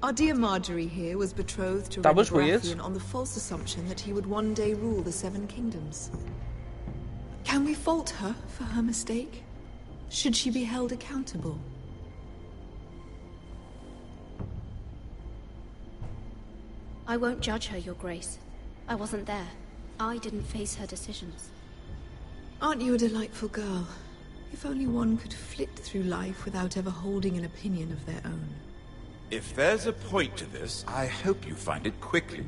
Our dear Marjorie here was betrothed to That was weird. Baratheon on the false assumption that he would one day rule the Seven Kingdoms. Can we fault her for her mistake? Should she be held accountable? I won't judge her, Your Grace. I wasn't there. I didn't face her decisions. Aren't you a delightful girl? If only one could flit through life without ever holding an opinion of their own. If there's a point to this, I hope you find it quickly.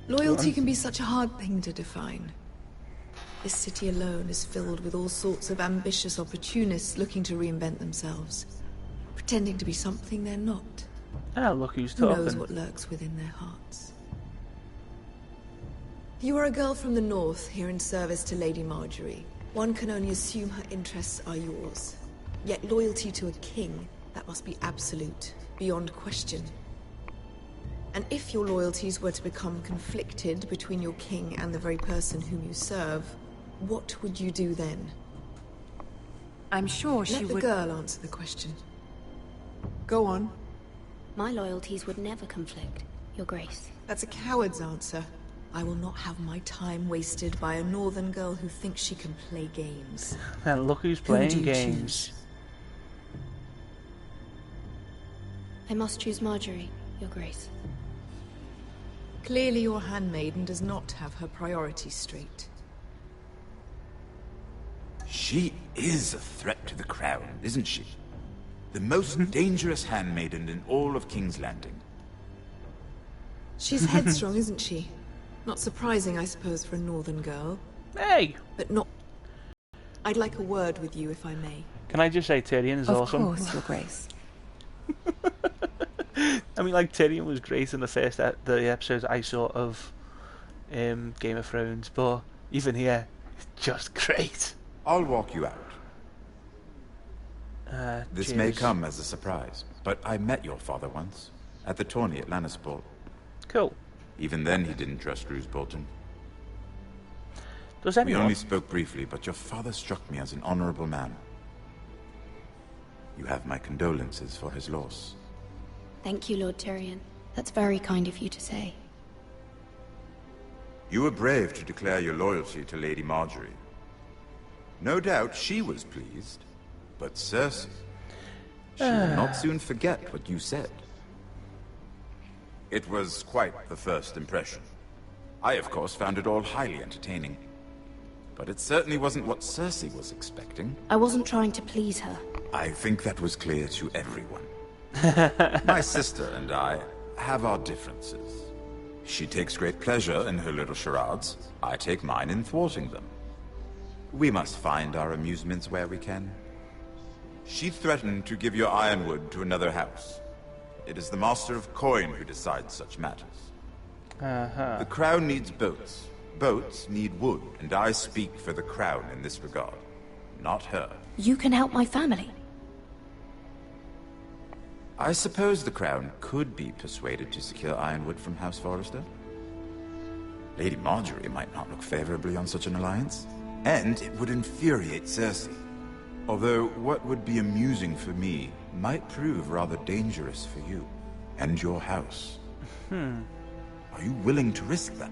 Loyalty can be such a hard thing to define. This city alone is filled with all sorts of ambitious opportunists looking to reinvent themselves, pretending to be something they're not. Ah, look who's Who talking. knows what lurks within their hearts? You are a girl from the north, here in service to Lady Marjorie. One can only assume her interests are yours. Yet loyalty to a king, that must be absolute, beyond question. And if your loyalties were to become conflicted between your king and the very person whom you serve, what would you do then? I'm sure she Let the would... girl answer the question. Go on. My loyalties would never conflict, Your Grace. That's a coward's answer. I will not have my time wasted by a northern girl who thinks she can play games. And look who's Who do playing you games. choose? I must choose Marjorie, Your Grace. Clearly your handmaiden does not have her priorities straight. She is a threat to the crown, isn't she? The most dangerous handmaiden in all of King's Landing. She's headstrong, isn't she? Not surprising, I suppose, for a northern girl. Hey! But not... I'd like a word with you, if I may. Can I just say Tyrion is awesome? Of course, Your Grace. I mean, like, Tyrion was great in the first the episodes I saw of Game of Thrones, but even here, it's just great. I'll walk you out. This may cheers. come as a surprise, but I met your father once, at the tourney at Lannisport. Cool. Even then he didn't trust Roose Bolton. Does We anyone? only spoke briefly, but your father struck me as an honorable man. You have my condolences for his loss. Thank you, Lord Tyrion. That's very kind of you to say. You were brave to declare your loyalty to Lady Marjorie. No doubt she was pleased, but Cersei, she will not soon forget what you said. It was quite the first impression. I, of course, found it all highly entertaining. But it certainly wasn't what Cersei was expecting. I wasn't trying to please her. I think that was clear to everyone. My sister and I have our differences. She takes great pleasure in her little charades. I take mine in thwarting them. We must find our amusements where we can. She threatened to give your ironwood to another house. It is the Master of Coin who decides such matters. The Crown needs boats. Boats need wood, and I speak for the Crown in this regard. Not her. You can help my family. I suppose the Crown could be persuaded to secure ironwood from House Forrester. Lady Marjorie might not look favorably on such an alliance, and it would infuriate Cersei. Although what would be amusing for me might prove rather dangerous for you and your house. Are you willing to risk that?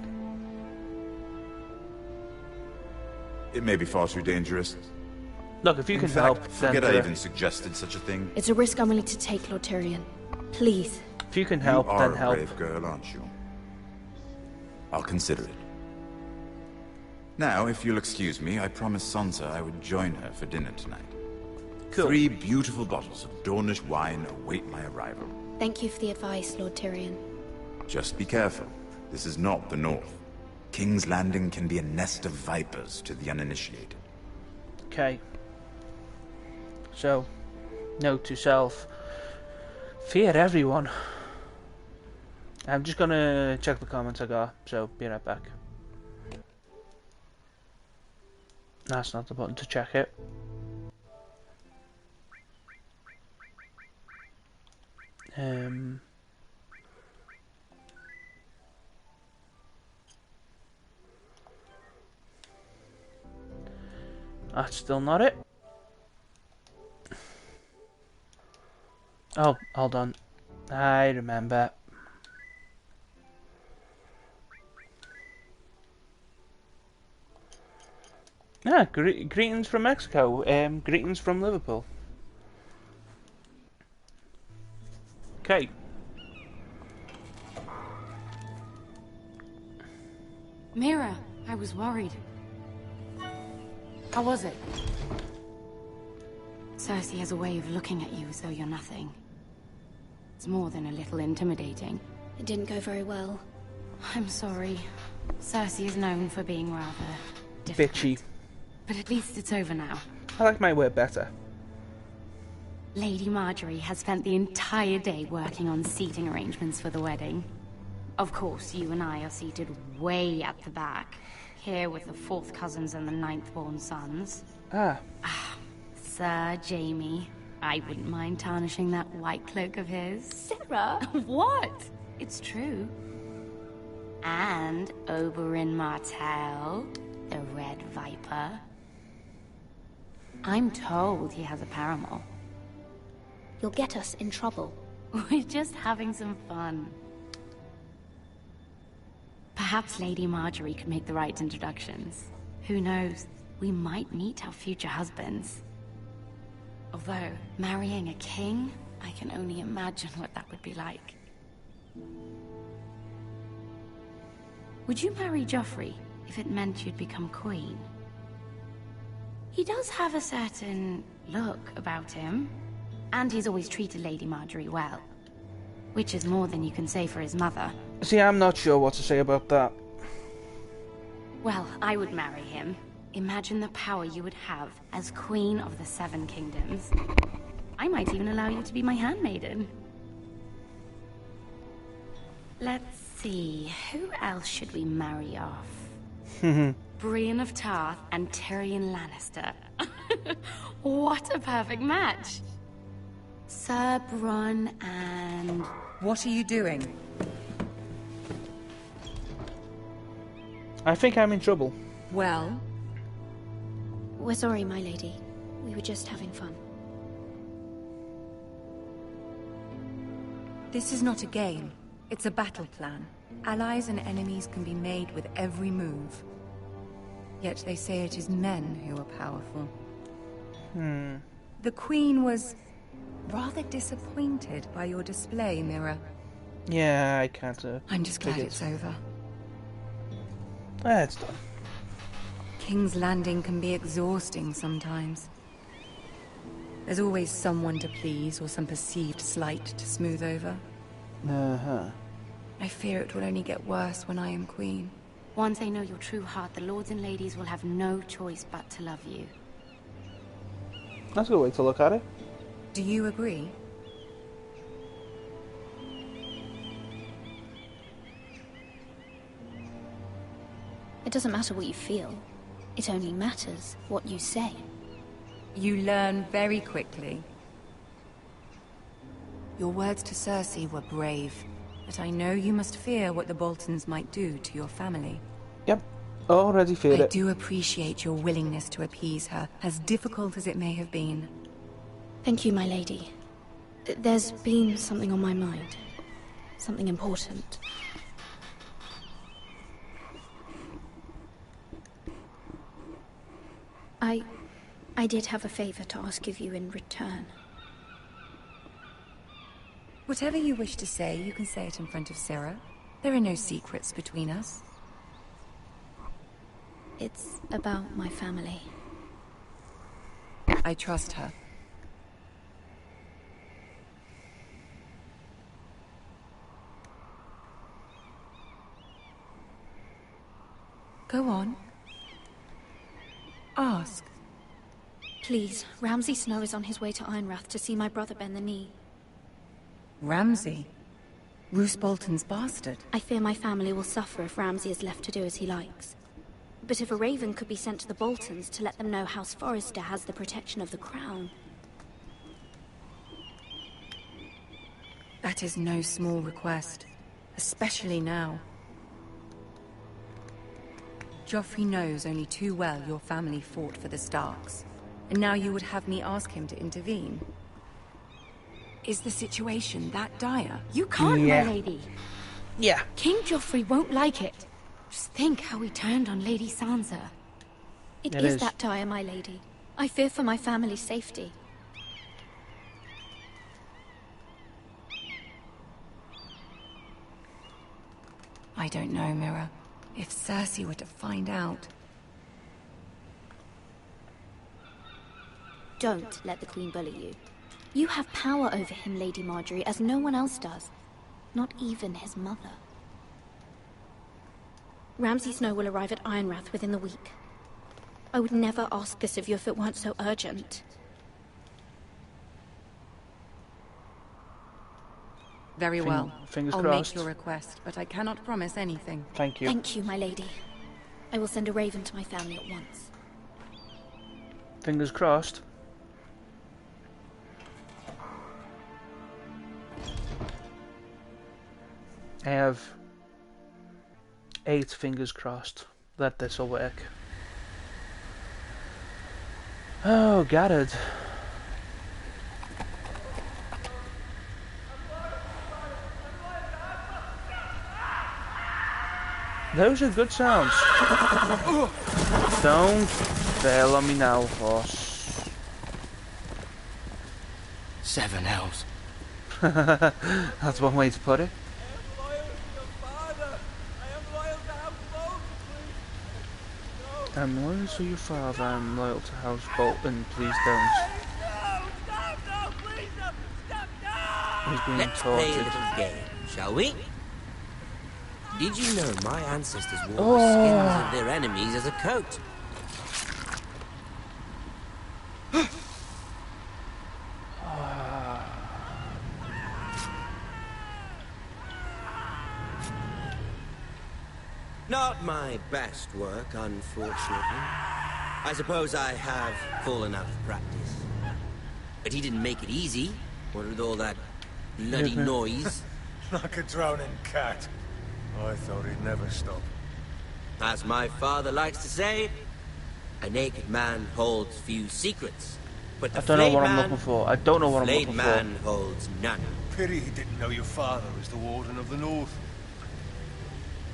It may be far too dangerous. Look, if you can help, help, forget then I even suggested such a thing. It's a risk I'm willing to take, Lord Tyrion. Please. If you can help, you then are help. a brave girl, aren't you? I'll consider it. Now, if you'll excuse me, I promised Sansa I would join her for dinner tonight. Cool. 3 beautiful bottles of Dornish wine await my arrival. Thank you for the advice, Lord Tyrion. Just be careful. This is not the North. King's Landing can be a nest of vipers to the uninitiated. Okay. So, note to self. Fear everyone. I'm just gonna check the comments I got, so be right back. That's not the button to check it. That's still not it. Oh, hold on. I remember. Ah, greetings from Mexico. Greetings from Liverpool. Okay. Mira, I was worried. How was it? Cersei has a way of looking at you as though you're nothing. It's more than a little intimidating. It didn't go very well. I'm sorry. Cersei is known for being rather difficult. Bitchy. But at least it's over now. I like my word better. Lady Marjorie has spent the entire day working on seating arrangements for the wedding. Of course, you and I are seated way at the back, here with the 4th cousins and the 9th-born sons. Sir Jaime, I wouldn't mind tarnishing that white cloak of his. Sarah! What? It's true. And Oberyn Martell, the Red Viper. I'm told he has a paramour. You'll get us in trouble. We're just having some fun. Perhaps Lady Marjorie could make the right introductions. Who knows? We might meet our future husbands. Although, marrying a king, I can only imagine what that would be like. Would you marry Joffrey if it meant you'd become queen? He does have a certain look about him, and he's always treated Lady Marjorie well. Which is more than you can say for his mother. See, I'm not sure what to say about that. Well, I would marry him. Imagine the power you would have as Queen of the 7 Kingdoms. I might even allow you to be my handmaiden. Let's see, who else should we marry off? Brienne of Tarth and Tyrion Lannister. What a perfect match! Sir Bronn and... What are you doing? I think I'm in trouble. Well? We're sorry, my lady. We were just having fun. This is not a game. It's a battle plan. Allies and enemies can be made with every move. Yet they say it is men who are powerful. The Queen was rather disappointed by your display, Mira. Yeah, I can't. I'm just glad it's over. It's done. King's Landing can be exhausting sometimes. There's always someone to please or some perceived slight to smooth over. I fear it will only get worse when I am queen. Once they know your true heart, the lords and ladies will have no choice but to love you. That's a good way to look at it. Do you agree? It doesn't matter what you feel. It only matters what you say. You learn very quickly. Your words to Cersei were brave, but I know you must fear what the Boltons might do to your family. Yep, already fear it. I do appreciate your willingness to appease her, as difficult as it may have been. Thank you, my lady. There's been something on my mind. Something important. I did have a favor to ask of you in return. Whatever you wish to say, you can say it in front of Sarah. There are no secrets between us. It's about my family. I trust her. Go on. Ask. Please, Ramsay Snow is on his way to Ironrath to see my brother bend the knee. Ramsay? Roose Bolton's bastard? I fear my family will suffer if Ramsay is left to do as he likes. But if a raven could be sent to the Boltons to let them know House Forrester has the protection of the crown... That is no small request, especially now. Joffrey knows only too well your family fought for the Starks, and now you would have me ask him to intervene. Is the situation that dire? You can't, my lady. Yeah. King Joffrey won't like it. Just think how he turned on Lady Sansa. It is that dire, my lady. I fear for my family's safety. I don't know, Mira. If Cersei were to find out... Don't let the Queen bully you. You have power over him, Lady Marjorie, as no one else does. Not even his mother. Ramsay Snow will arrive at Ironrath within the week. I would never ask this of you if it weren't so urgent. Very well. Fingers I'll crossed. make your request, but I cannot promise anything. Thank you. Thank you, my lady. I will send a raven to my family at once. Fingers crossed. I have 8 fingers crossed that this will work. Oh, got it. Those are good sounds. Don't fail on me now, horse. 7 elves. That's one way to put it. I'm loyal to your father, I'm loyal to House Bolton, please don't. He's being Let's play a tortured. little game, shall we? Did you know my ancestors wore the skins of their enemies as a coat? Not my best work, unfortunately. I suppose I have fallen out of practice. But he didn't make it easy, what with all that bloody noise. Like a drowning cat. I thought he'd never stop. As my father likes to say, a naked man holds few secrets. But the I don't know what I'm flayed looking for. I don't know what I'm flayed looking man for. holds none. Pity he didn't know your father was the Warden of the North.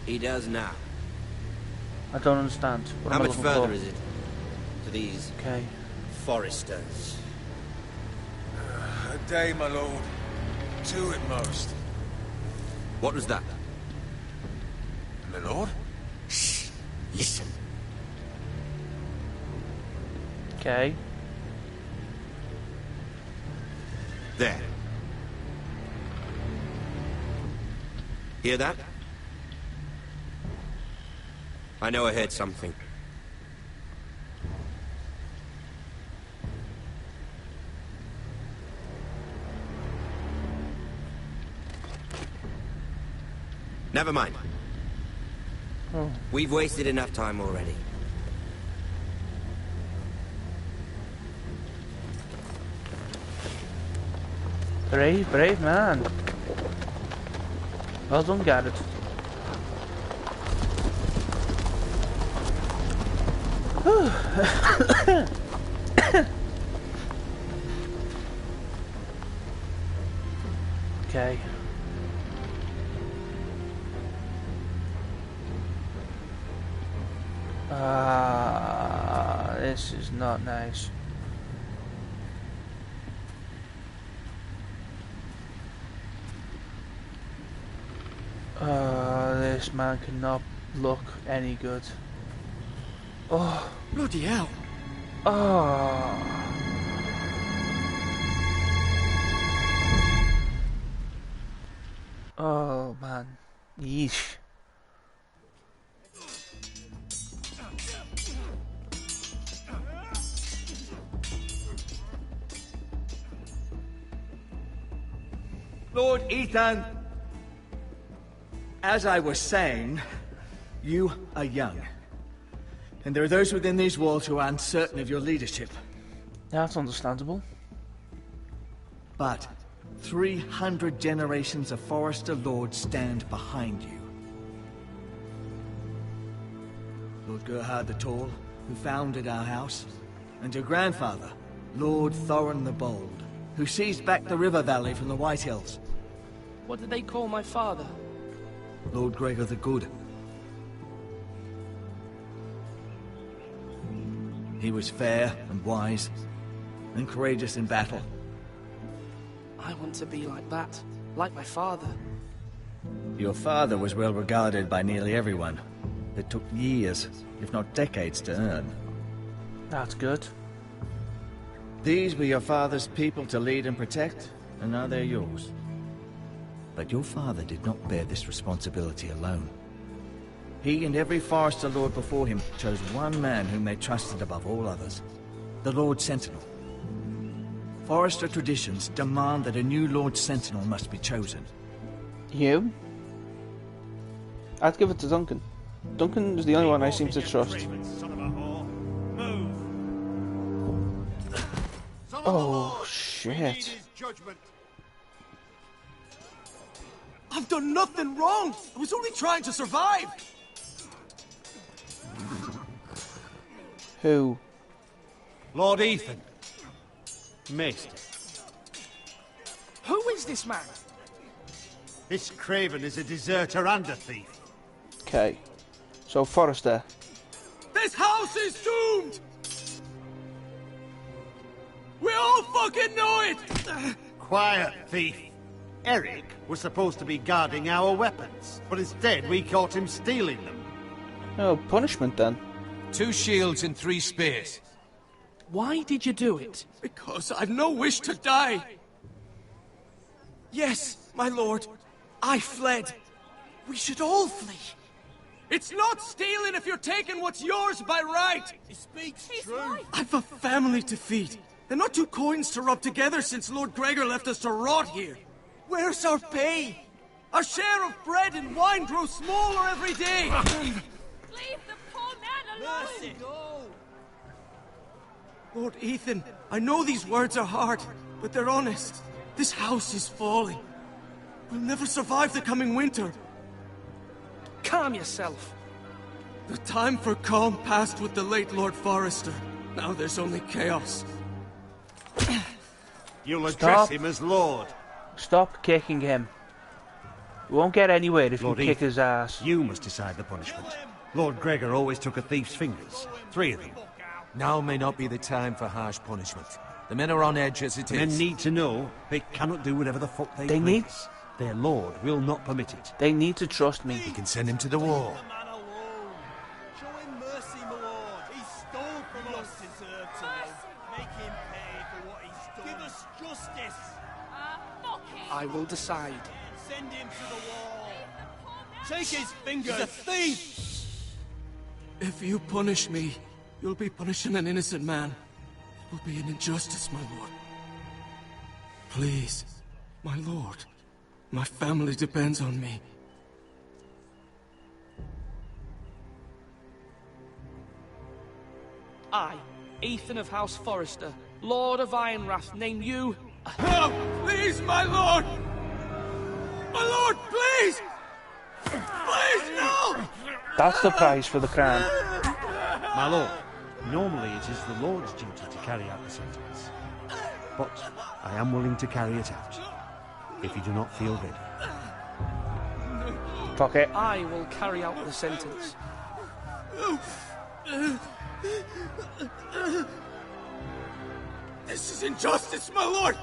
He does now. I don't understand. What How am I much looking further for? is it to these Foresters? A day, my lord. 2 at most. What was that? My lord? Shh! Listen. Okay. There. Hear that? I know I heard something. Never mind. Oh. We've wasted enough time already. Brave man. Well done, Garrett. Okay. This is not nice. This man cannot look any good. Oh. Bloody hell. Oh. Oh man. Yeesh. Lord Ethan, as I was saying, you are young. And there are those within these walls who are uncertain of your leadership. That's understandable. But 300 generations of Forrester Lords stand behind you. Lord Gerhard the Tall, who founded our house, and your grandfather, Lord Thorin the Bold, who seized back the river valley from the White Hills. What did they call my father? Lord Gregor the Good. He was fair and wise, and courageous in battle. I want to be like that, like my father. Your father was well regarded by nearly everyone. It took years, if not decades, to earn. That's good. These were your father's people to lead and protect, and now they're yours. But your father did not bear this responsibility alone. He and every Forrester Lord before him chose one man whom they trusted above all others, the Lord Sentinel. Forrester traditions demand that a new Lord Sentinel must be chosen. You? I'd give it to Duncan. Duncan is the only one I seem to trust. Oh, shit. I've done nothing wrong! I was only trying to survive! Who? Lord Ethan. Maester. Who is this man? This Craven is a deserter and a thief. Okay. So, Forrester. This house is doomed! We all fucking know it! Quiet, thief. Eric was supposed to be guarding our weapons, but instead we caught him stealing them. Oh, punishment then. 2 shields and 3 spears. Why did you do it? Because I've no wish to die. Yes, my lord. I fled. We should all flee. It's not stealing if you're taking what's yours by right. He speaks true. I've a family to feed. And not 2 coins to rub together since Lord Gregor left us to rot here. Where's our pay? Our share of bread and wine grows smaller every day. Leave the poor man alone! Mercy. No. Lord Ethan, I know these words are hard, but they're honest. This house is falling. We'll never survive the coming winter. Calm yourself. The time for calm passed with the late Lord Forrester. Now there's only chaos. You'll address him as Lord. Stop kicking him. We won't get anywhere if Lord you kick Ethan, his ass. You must decide the punishment. Lord Gregor always took a thief's fingers. 3 of them. Now may not be the time for harsh punishment. The men are on edge as it is. Men need to know they cannot do whatever the fuck they need. please. Their lord will not permit it. They need to trust me. We can send him to the wall. Show him mercy, my lord. He stole from us. Deserve to live. Make him pay for what he's done. Give us justice. I will decide. Send him to the wall. Take his fingers! He's a thief! If you punish me, you'll be punishing an innocent man. It will be an injustice, my lord. Please, my lord. My family depends on me. I, Ethan of House Forrester, Lord of Ironrath, name you... No! Please, my lord! My lord, please! Please, no! That's the price for the crown. My lord, normally it is the Lord's duty to carry out the sentence. But I am willing to carry it out, if you do not feel ready. Fuck it. I will carry out the sentence. This is injustice, my lord!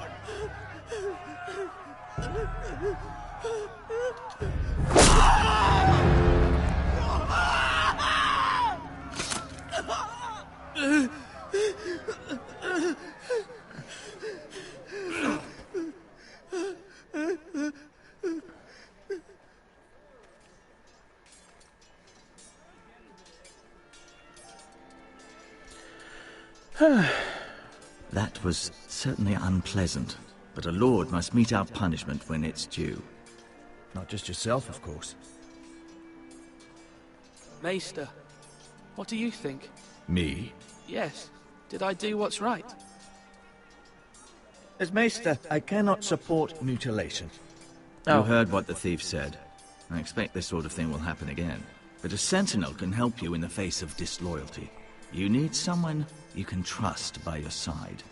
That was certainly unpleasant, but a lord must mete out punishment when it's due. Not just yourself, of course. Maester, what do you think? Me? Yes. Did I do what's right? As Maester, I cannot support mutilation. You heard what the thief said. I expect this sort of thing will happen again. But a sentinel can help you in the face of disloyalty. You need someone you can trust by your side.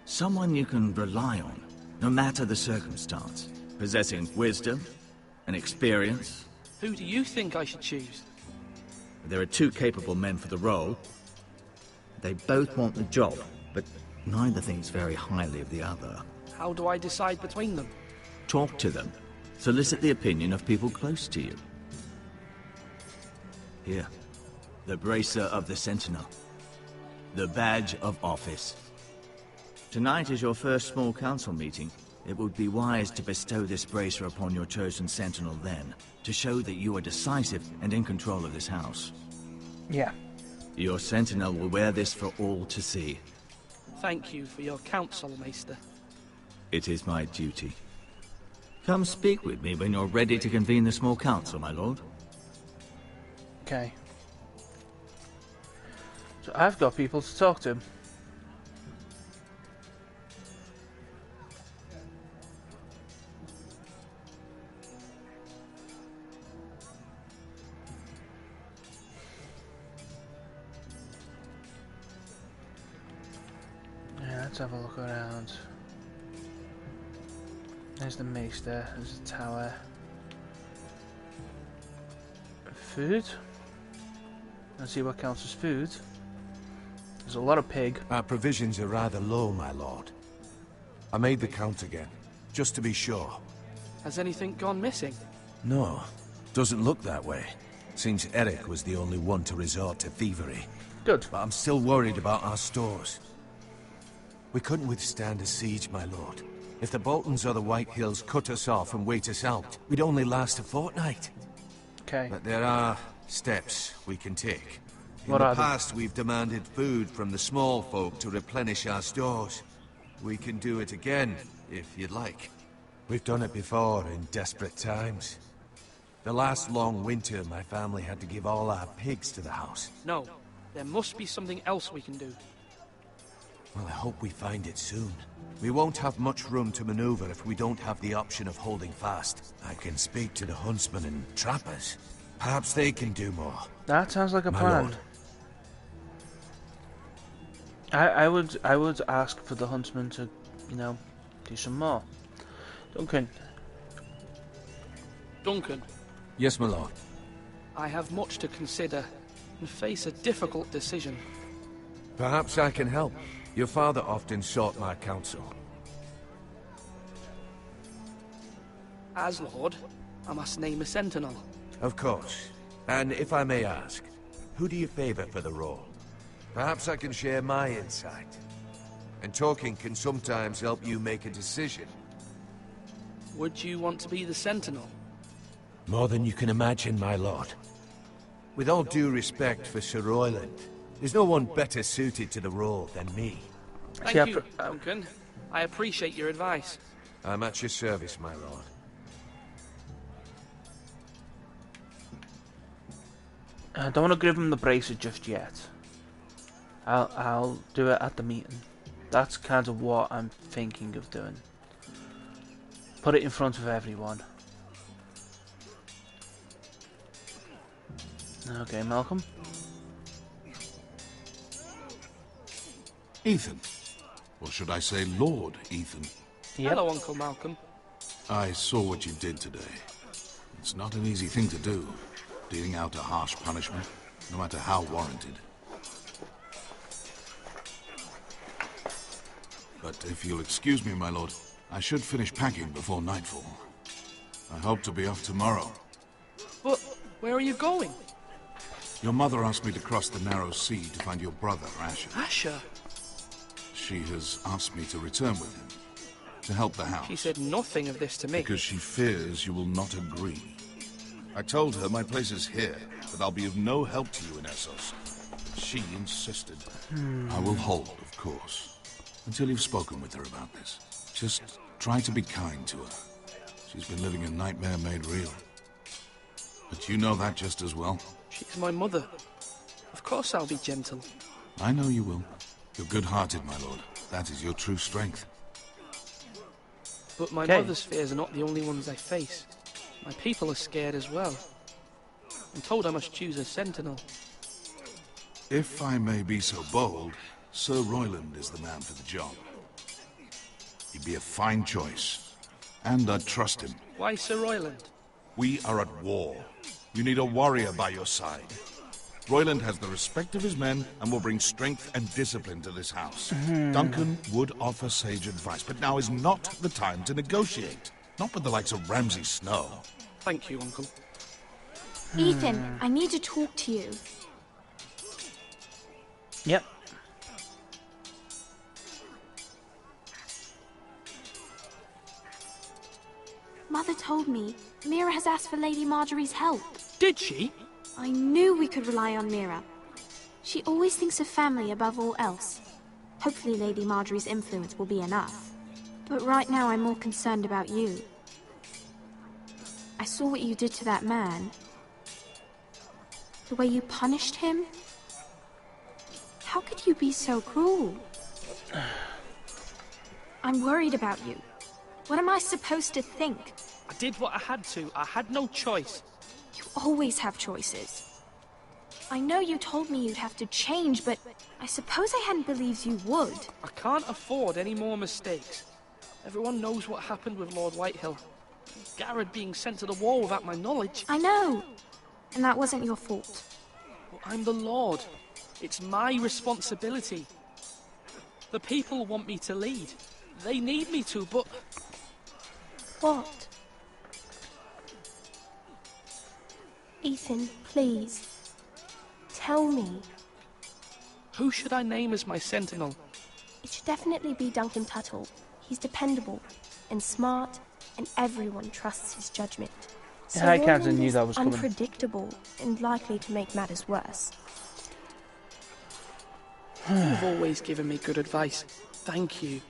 Someone you can rely on, no matter the circumstance. Possessing wisdom and experience. Who do you think I should choose? There are two capable men for the role. They both want the job, but neither thinks very highly of the other. How do I decide between them? Talk to them. Solicit the opinion of people close to you. Here. The Bracer of the Sentinel. The Badge of Office. Tonight is your first small council meeting. It would be wise to bestow this bracer upon your chosen sentinel then, to show that you are decisive and in control of this house. Yeah. Your sentinel will wear this for all to see. Thank you for your counsel, Maester. It is my duty. Come speak with me when you're ready to convene the small council, my lord. Okay. So I've got people to talk to. Yeah, let's have a look around. There's the Maester, there's the tower. Food? Let's see what counts as food. There's a lot of pig. Our provisions are rather low, my lord. I made the count again, just to be sure. Has anything gone missing? No, doesn't look that way. Seems Eric was the only one to resort to thievery. Good. But I'm still worried about our stores. We couldn't withstand a siege, my lord. If the Boltons or the White Hills cut us off and wait us out, we'd only last a fortnight. Okay. But there are steps we can take. In What the are they? past, we've demanded food from the small folk to replenish our stores. We can do it again, if you'd like. We've done it before in desperate times. The last long winter, my family had to give all our pigs to the house. No. There must be something else we can do. Well, I hope we find it soon. We won't have much room to maneuver if we don't have the option of holding fast. I can speak to the huntsmen and trappers. Perhaps they can do more. That sounds like a My plan. lord. I would ask for the huntsman to, you know, do some more. Duncan. Duncan, Yes, my lord. I have much to consider and face a difficult decision. Perhaps I can help. Your father often sought my counsel. As Lord, I must name a sentinel. Of course. And if I may ask, who do you favor for the role? Perhaps I can share my insight. And talking can sometimes help you make a decision. Would you want to be the Sentinel? More than you can imagine, my lord. With all due respect for Sir Royland, there's no one better suited to the role than me. Thank you, Duncan. I appreciate your advice. I'm at your service, my lord. I don't want to give him the bracelet just yet. I'll do it at the meeting. That's kind of what I'm thinking of doing. Put it in front of everyone. Okay, Malcolm. Ethan. Or should I say Lord Ethan? Yep. Hello, Uncle Malcolm. I saw what you did today. It's not an easy thing to do, dealing out a harsh punishment, no matter how warranted. But if you'll excuse me, my lord, I should finish packing before nightfall. I hope to be off tomorrow. But where are you going? Your mother asked me to cross the narrow sea to find your brother, Asher. Asher? She has asked me to return with him, to help the house. She said nothing of this to me. Because she fears you will not agree. I told her my place is here, that I'll be of no help to you in Essos. She insisted. I will hold, of course, until you've spoken with her about this. Just try to be kind to her. She's been living a nightmare made real. But you know that just as well. She's my mother. Of course I'll be gentle. I know you will. You're good-hearted, my lord. That is your true strength. But my mother's fears are not the only ones I face. My people are scared as well. I'm told I must choose a sentinel. If I may be so bold, Sir Royland is the man for the job. He'd be a fine choice. And I'd trust him. Why Sir Royland? We are at war. You need a warrior by your side. Royland has the respect of his men and will bring strength and discipline to this house. Duncan would offer sage advice, but now is not the time to negotiate. Not with the likes of Ramsay Snow. Thank you, Uncle. Ethan, I need to talk to you. Yep. Mother told me Mira has asked for Lady Marjorie's help. Did she? I knew we could rely on Mira. She always thinks of family above all else. Hopefully Lady Marjorie's influence will be enough. But right now I'm more concerned about you. I saw what you did to that man. The way you punished him. How could you be so cruel? I'm worried about you. What am I supposed to think? I did what I had to. I had no choice. You always have choices. I know you told me you'd have to change, but I suppose I hadn't believed you would. I can't afford any more mistakes. Everyone knows what happened with Lord Whitehill. Garrett being sent to the war without my knowledge. I know. And that wasn't your fault. Well, I'm the Lord. It's my responsibility. The people want me to lead. They need me to, but... What? Ethan, please. Tell me. Who should I name as my sentinel? It should definitely be Duncan Tuttle. He's dependable and smart, and everyone trusts his judgment. Yeah, I kind of knew that was coming. Unpredictable and likely to make matters worse. You've always given me good advice. Thank you.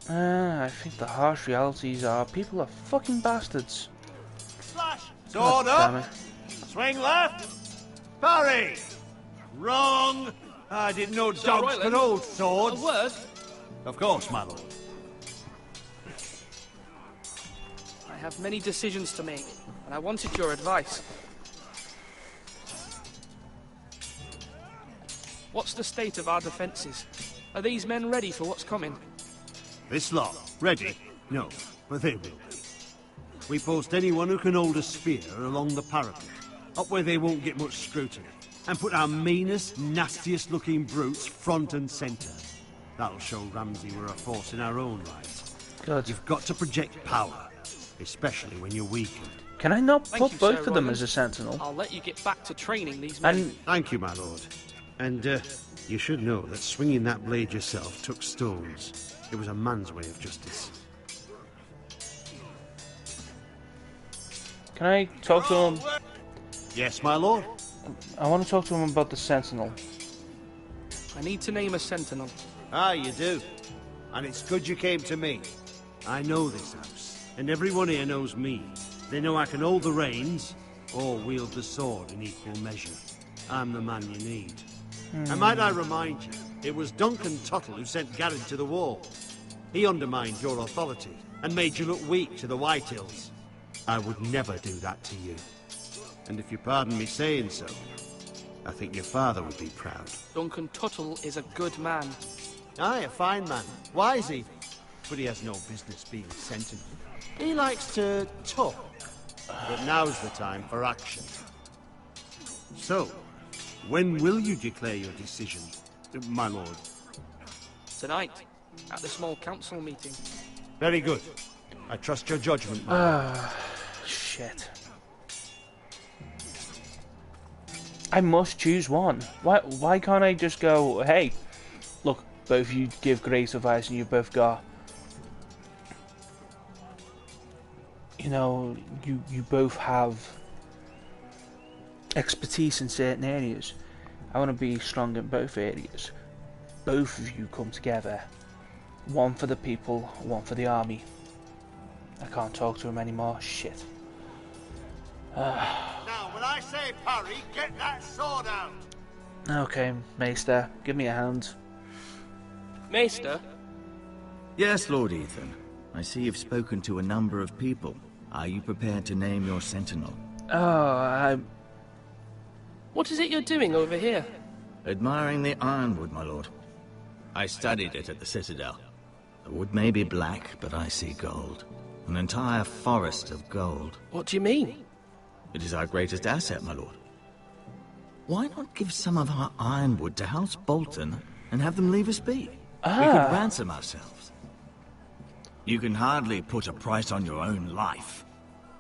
I think the harsh realities are people are fucking bastards. Slash! Sword up! Swing left! Parry! Wrong! I didn't know dogs could hold swords. A word? Of course, my lord. I have many decisions to make, and I wanted your advice. What's the state of our defences? Are these men ready for what's coming? This lot, ready? No, but they will be. We post anyone who can hold a spear along the parapet, up where they won't get much scrutiny, and put our meanest, nastiest looking brutes front and centre. That'll show Ramsay we're a force in our own right. God. You've got to project power, especially when you're weakened. Can I not Thank put you, both Sir of them Roland. as a sentinel? I'll let you get back to training these men. And thank you, my lord. And, you should know that swinging that blade yourself took stones. It was a man's way of justice. Can I talk to him? Yes, my lord? I want to talk to him about the Sentinel. I need to name a Sentinel. Ah, you do. And it's good you came to me. I know this house, and everyone here knows me. They know I can hold the reins, or wield the sword in equal measure. I'm the man you need. And might I remind you, it was Duncan Tuttle who sent Garrett to the wall. He undermined your authority, and made you look weak to the Whitehills. I would never do that to you. And if you pardon me saying so, I think your father would be proud. Duncan Tuttle is a good man. Aye, a fine man. Wise even. But he has no business being sentinel. He likes to talk. But now's the time for action. So, when will you declare your decision, my lord? Tonight, at the small council meeting. Very good. I trust your judgment, my lord. Shit. I must choose one. Why can't I just go, hey, look, both of you give great advice and you both got, you know, you both have expertise in certain areas. I want to be strong in both areas. Both of you come together. One for the people, one for the army. I can't talk to him anymore. Shit. Now, when I say parry, get that sword out! Okay, Maester, give me a hand. Maester? Yes, Lord Ethan. I see you've spoken to a number of people. Are you prepared to name your sentinel? What is it you're doing over here? Admiring the ironwood, my lord. I studied it at the Citadel. The wood may be black, but I see gold. An entire forest of gold. What do you mean? It is our greatest asset, my lord. Why not give some of our ironwood to House Bolton and have them leave us be? We could ransom ourselves. You can hardly put a price on your own life,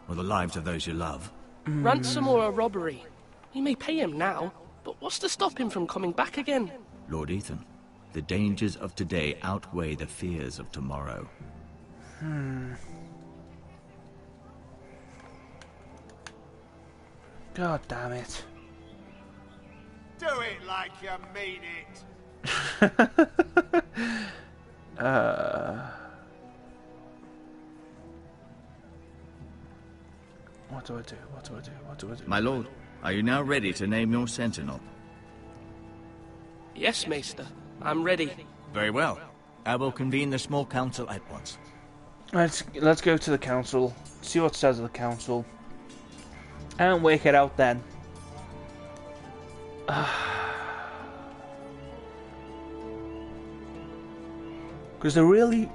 or the lives of those you love. Ransom or a robbery? We may pay him now, but what's to stop him from coming back again? Lord Ethan, the dangers of today outweigh the fears of tomorrow. God damn it. Do it like you mean it. What do I do? What do I do? What do I do? My lord, are you now ready to name your sentinel? Yes, Maester. I'm ready. Very well. I will convene the small council at once. Let's go to the council. See what it says of the council. And work it out then. Because the really...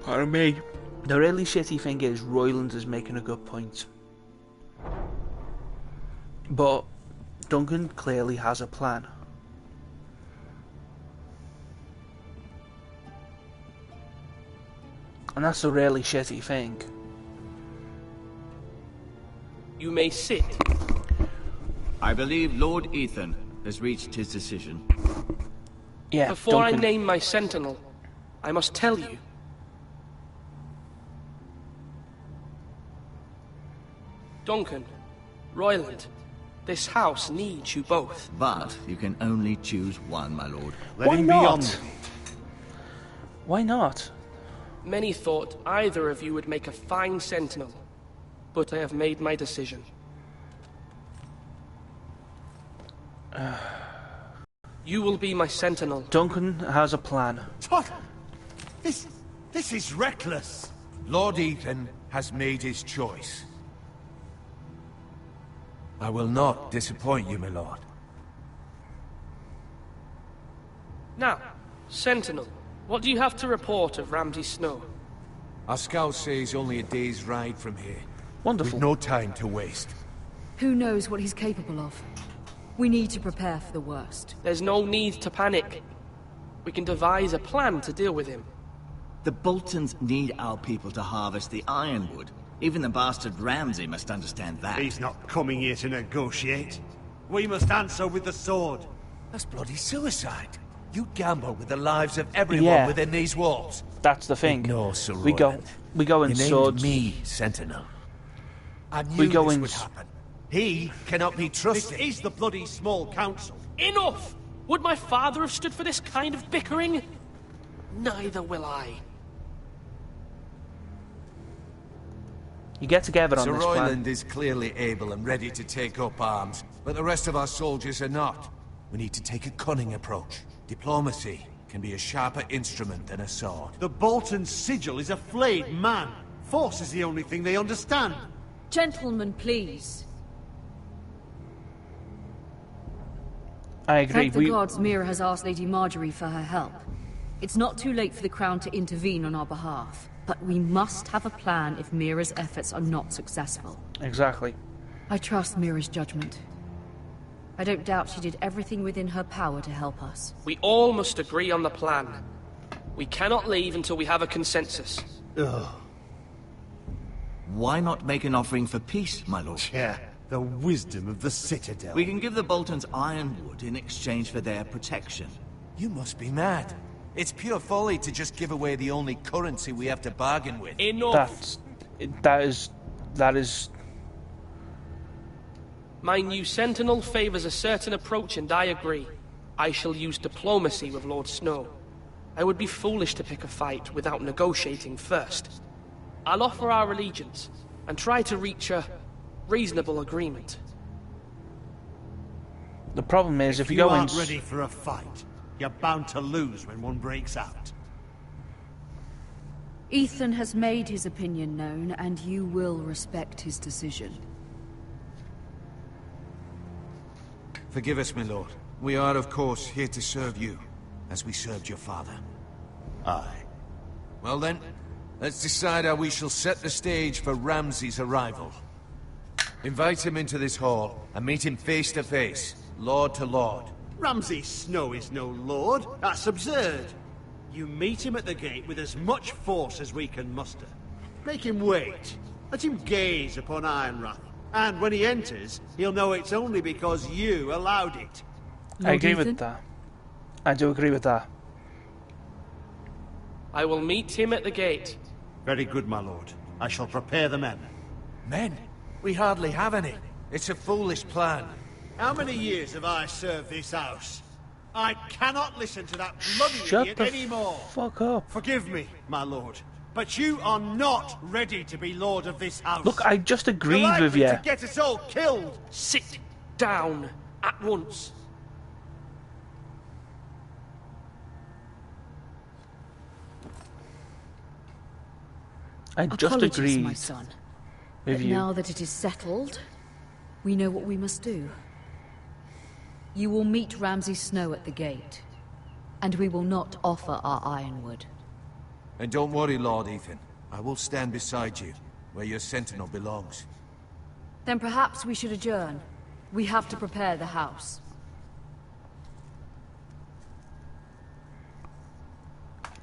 Pardon me. The really shitty thing is Royland is making a good point. But Duncan clearly has a plan. And that's the really shitty thing. You may sit. I believe Lord Ethan has reached his decision. Yeah, Before Duncan. I name my sentinel, I must tell you. Duncan, Royland, this house needs you both. But you can only choose one, my lord. Why not? Why not? Many thought either of you would make a fine sentinel, but I have made my decision. You will be my sentinel. Duncan has a plan. Tuttle! This is reckless. Lord Ethan has made his choice. I will not disappoint you, my lord. Now, sentinel, what do you have to report of Ramsay Snow? Our scouts say he's only a day's ride from here. Wonderful. We've no time to waste. Who knows what he's capable of? We need to prepare for the worst. There's no need to panic. We can devise a plan to deal with him. The Boltons need our people to harvest the ironwood. Even the bastard Ramsay must understand that. He's not coming here to negotiate. We must answer with the sword. That's bloody suicide. You gamble with the lives of everyone within these walls. That's the thing. Ignore Sir we go in you swords. Named me Sentinel. I knew we go this in. would happen. He cannot be trusted. This is the bloody small council. Enough! Would my father have stood for this kind of bickering? Neither will I. You get together on Sir this plan. Royland is clearly able and ready to take up arms, but the rest of our soldiers are not. We need to take a cunning approach. Diplomacy can be a sharper instrument than a sword. The Bolton sigil is a flayed man. Force is the only thing they understand. Gentlemen, please. I agree. Thank the gods Mira has asked Lady Marjorie for her help. It's not too late for the Crown to intervene on our behalf, but we must have a plan if Mira's efforts are not successful. Exactly. I trust Mira's judgment. I don't doubt she did everything within her power to help us. We all must agree on the plan. We cannot leave until we have a consensus. Ugh. Why not make an offering for peace, my lord? Yeah, the wisdom of the Citadel. We can give the Boltons ironwood in exchange for their protection. You must be mad. It's pure folly to just give away the only currency we have to bargain with. Enough! That is... My new Sentinel favours a certain approach, and I agree. I shall use diplomacy with Lord Snow. I would be foolish to pick a fight without negotiating first. I'll offer our allegiance, and try to reach a reasonable agreement. The problem is, if you go in... aren't ready for a fight, you're bound to lose when one breaks out. Ethan has made his opinion known, and you will respect his decision. Forgive us, my lord. We are, of course, here to serve you, as we served your father. Aye. Well then, let's decide how we shall set the stage for Ramsay's arrival. Invite him into this hall, and meet him face to face, lord to lord. Ramsay Snow is no lord. That's absurd. You meet him at the gate with as much force as we can muster. Make him wait. Let him gaze upon Ironrath. And when he enters, he'll know it's only because you allowed it. I agree with that. I do agree with that. I will meet him at the gate. Very good, my lord. I shall prepare the men. Men? We hardly have any. It's a foolish plan. How many years have I served this house? I cannot listen to that bloody idiot anymore. Fuck up. Forgive me, my lord, but you are not ready to be lord of this house. Look, I just agreed You're with you. to get us all killed. Sit down at once. I just Apologies, agreed my son. with But you. now that it is settled, we know what we must do. You will meet Ramsay Snow at the gate, and we will not offer our ironwood. And don't worry, Lord Ethan. I will stand beside you, where your sentinel belongs. Then perhaps we should adjourn. We have to prepare the house.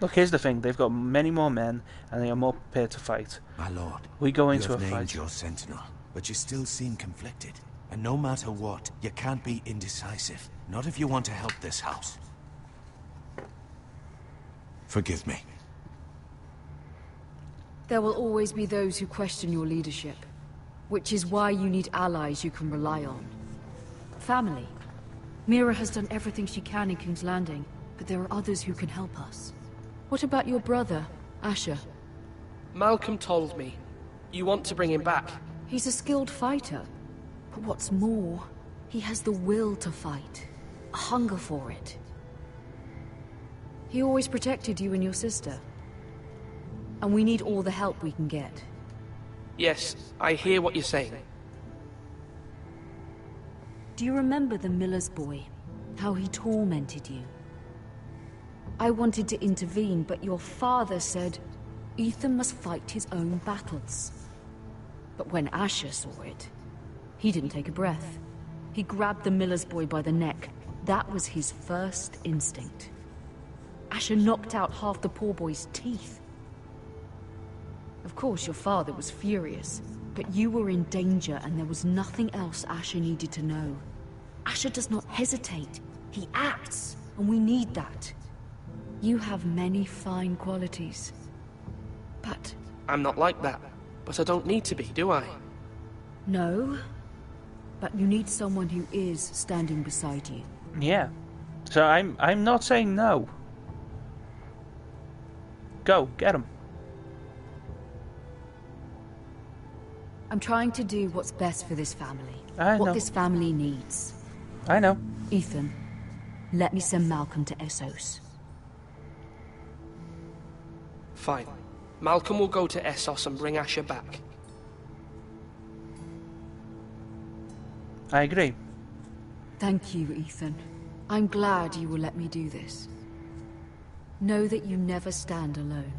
Look, here's the thing. They've got many more men, and they are more prepared to fight. My lord, we go you into a have named fight. your sentinel, but you still seem conflicted. And no matter what, you can't be indecisive. Not if you want to help this house. Forgive me. There will always be those who question your leadership, which is why you need allies you can rely on. Family. Mira has done everything she can in King's Landing, but there are others who can help us. What about your brother, Asher? Malcolm told me. You want to bring him back. He's a skilled fighter. But what's more, he has the will to fight. A hunger for it. He always protected you and your sister. And we need all the help we can get. Yes, I hear what you're saying. Do you remember the miller's boy? How he tormented you? I wanted to intervene, but your father said Ethan must fight his own battles. But when Asher saw it, he didn't take a breath. He grabbed the miller's boy by the neck. That was his first instinct. Asher knocked out half the poor boy's teeth. Of course, your father was furious, but you were in danger and there was nothing else Asher needed to know. Asher does not hesitate. He acts, and we need that. You have many fine qualities. But... I'm not like that. But I don't need to be, do I? No. But you need someone who is standing beside you. Yeah. So I'm not saying no. Go, get him. I'm trying to do what's best for this family. I know. What this family needs. I know. Ethan, let me send Malcolm to Essos. Fine. Malcolm will go to Essos and bring Asher back. I agree. Thank you, Ethan. I'm glad you will let me do this. Know that you never stand alone.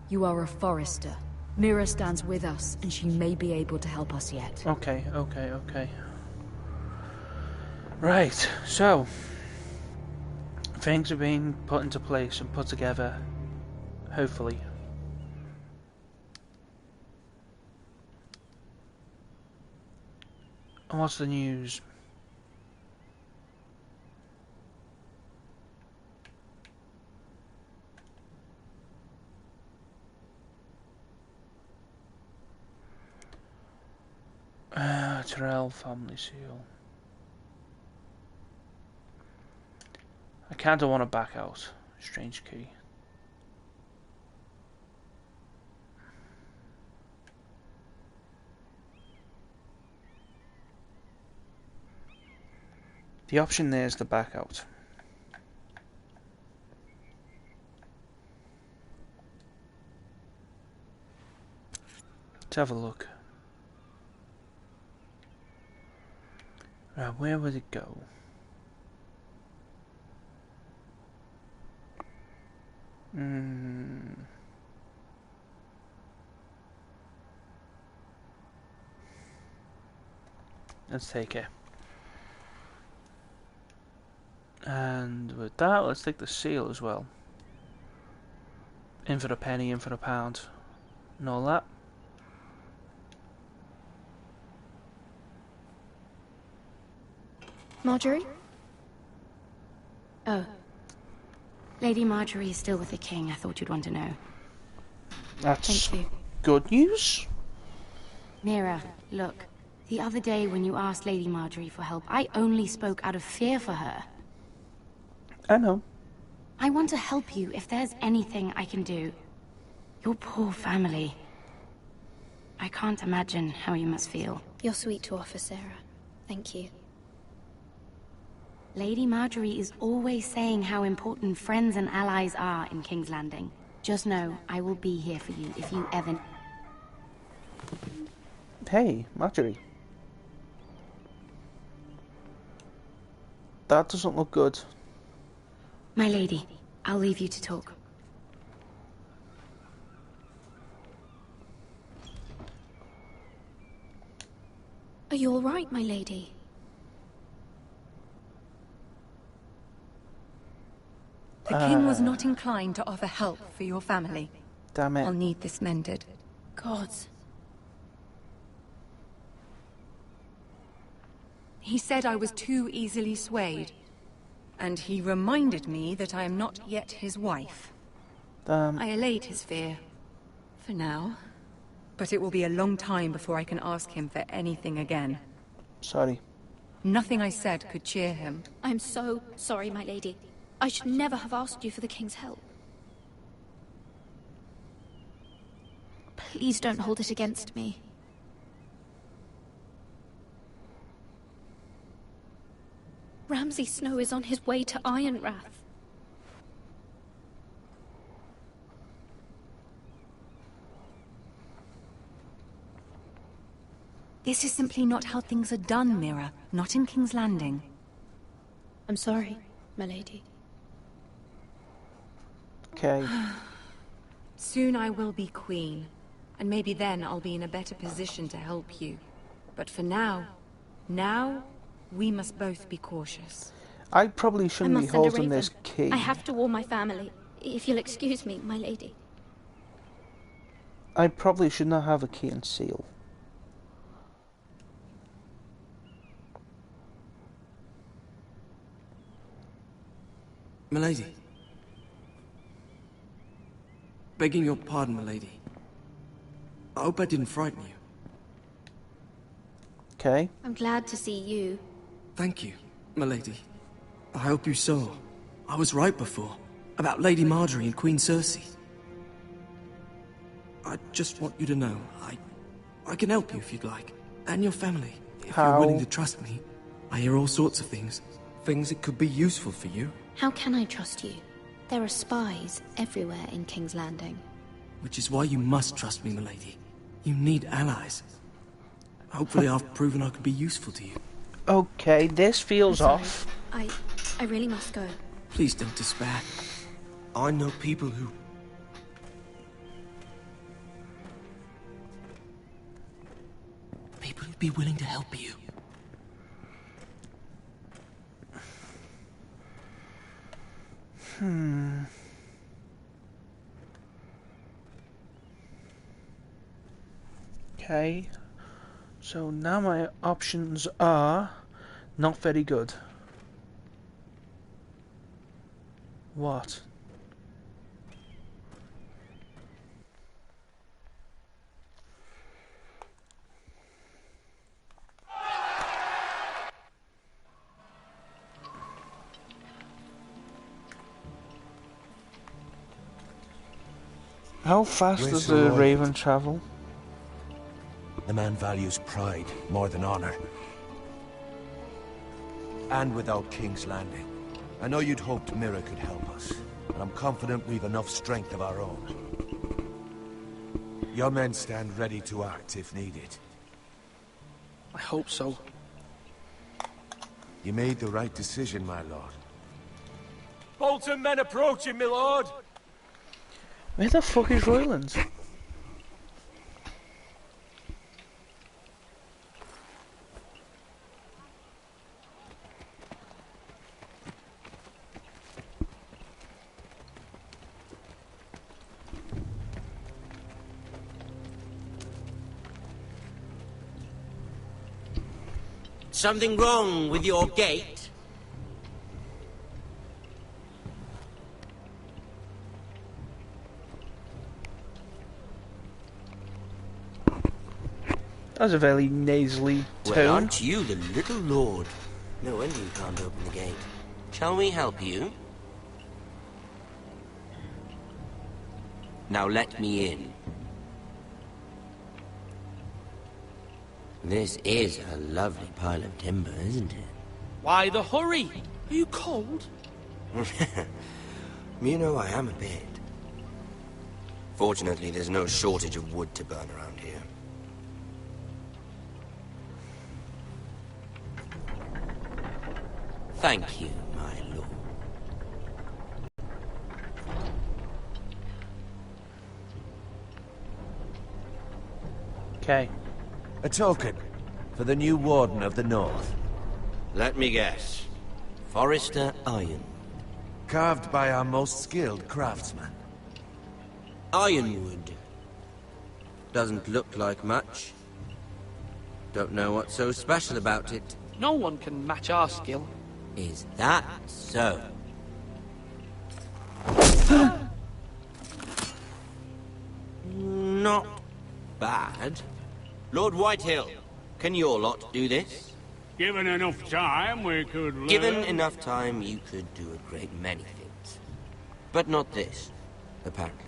You are a Forrester. Mira stands with us, and she may be able to help us yet. Okay. Right, so... things are being put into place and put together. Hopefully. And what's the news? Tyrell family seal. I kinda want to back out. Strange key. The option there is to back out. Let's have a look. Right, where would it go? Let's take it. And with that, let's take the seal as well. In for a penny, in for a pound. And all that. Marjorie? Oh. Lady Marjorie is still with the king. I thought you'd want to know. That's Thank you. Good news. Mira, look. The other day when you asked Lady Marjorie for help, I only spoke out of fear for her. I know. I want to help you if there's anything I can do. Your poor family. I can't imagine how you must feel. You're sweet to offer, Sarah. Thank you. Lady Marjorie is always saying how important friends and allies are in King's Landing. Just know, I will be here for you if you ever... Hey, Marjorie. That doesn't look good. My lady, I'll leave you to talk. Are you all right, my lady? The king was not inclined to offer help for your family. Damn it. I'll need this mended. Gods. He said I was too easily swayed. And he reminded me that I am not yet his wife. I allayed his fear. For now. But it will be a long time before I can ask him for anything again. Sorry. Nothing I said could cheer him. I'm so sorry, my lady. I should never have asked you for the king's help. Please don't hold it against me. Ramsay Snow is on his way to Ironrath. This is simply not how things are done, Mira. Not in King's Landing. I'm sorry, my lady. Okay. Soon I will be queen. And maybe then I'll be in a better position to help you. But for now, we must both be cautious. I probably shouldn't be holding this key. I have to warn my family. If you'll excuse me, my lady. I probably should not have a key and seal. Milady. Begging your pardon, milady. I hope I didn't frighten you. Okay. I'm glad to see you. Thank you, milady. I hope you saw. I was right before. About Lady Marjorie and Queen Cersei. I just want you to know, I can help you if you'd like. And your family. If you're willing to trust me. I hear all sorts of things. Things that could be useful for you. How can I trust you? There are spies everywhere in King's Landing. Which is why you must trust me, milady. You need allies. Hopefully I've proven I can be useful to you. Okay, this feels off. I really must go. Please don't despair. I know people who... People who'd be willing to help you. Okay. So now my options are not very good. What? How fast does the Raven travel? The man values pride more than honor. And without King's Landing. I know you'd hoped Mira could help us, but I'm confident we've enough strength of our own. Your men stand ready to act if needed. I hope so. You made the right decision, my lord. Bolton men approaching, my lord! Where the fuck is Royland? Something wrong with your gate? That's a very nasally tone. Well, aren't you the little lord? No wonder you can't open the gate. Shall we help you? Now let me in. This is a lovely pile of timber, isn't it? Why the hurry? Are you cold? You know, I am a bit. Fortunately, there's no shortage of wood to burn around here. Thank you, my lord. Okay. A token for the new Warden of the North. Let me guess. Forrester Iron. Carved by our most skilled craftsman. Ironwood. Doesn't look like much. Don't know what's so special about it. No one can match our skill. Is that so? Not bad. Lord Whitehill, can your lot do this? Given enough time, we could learn. Given enough time, you could do a great many things. But not this, apparently.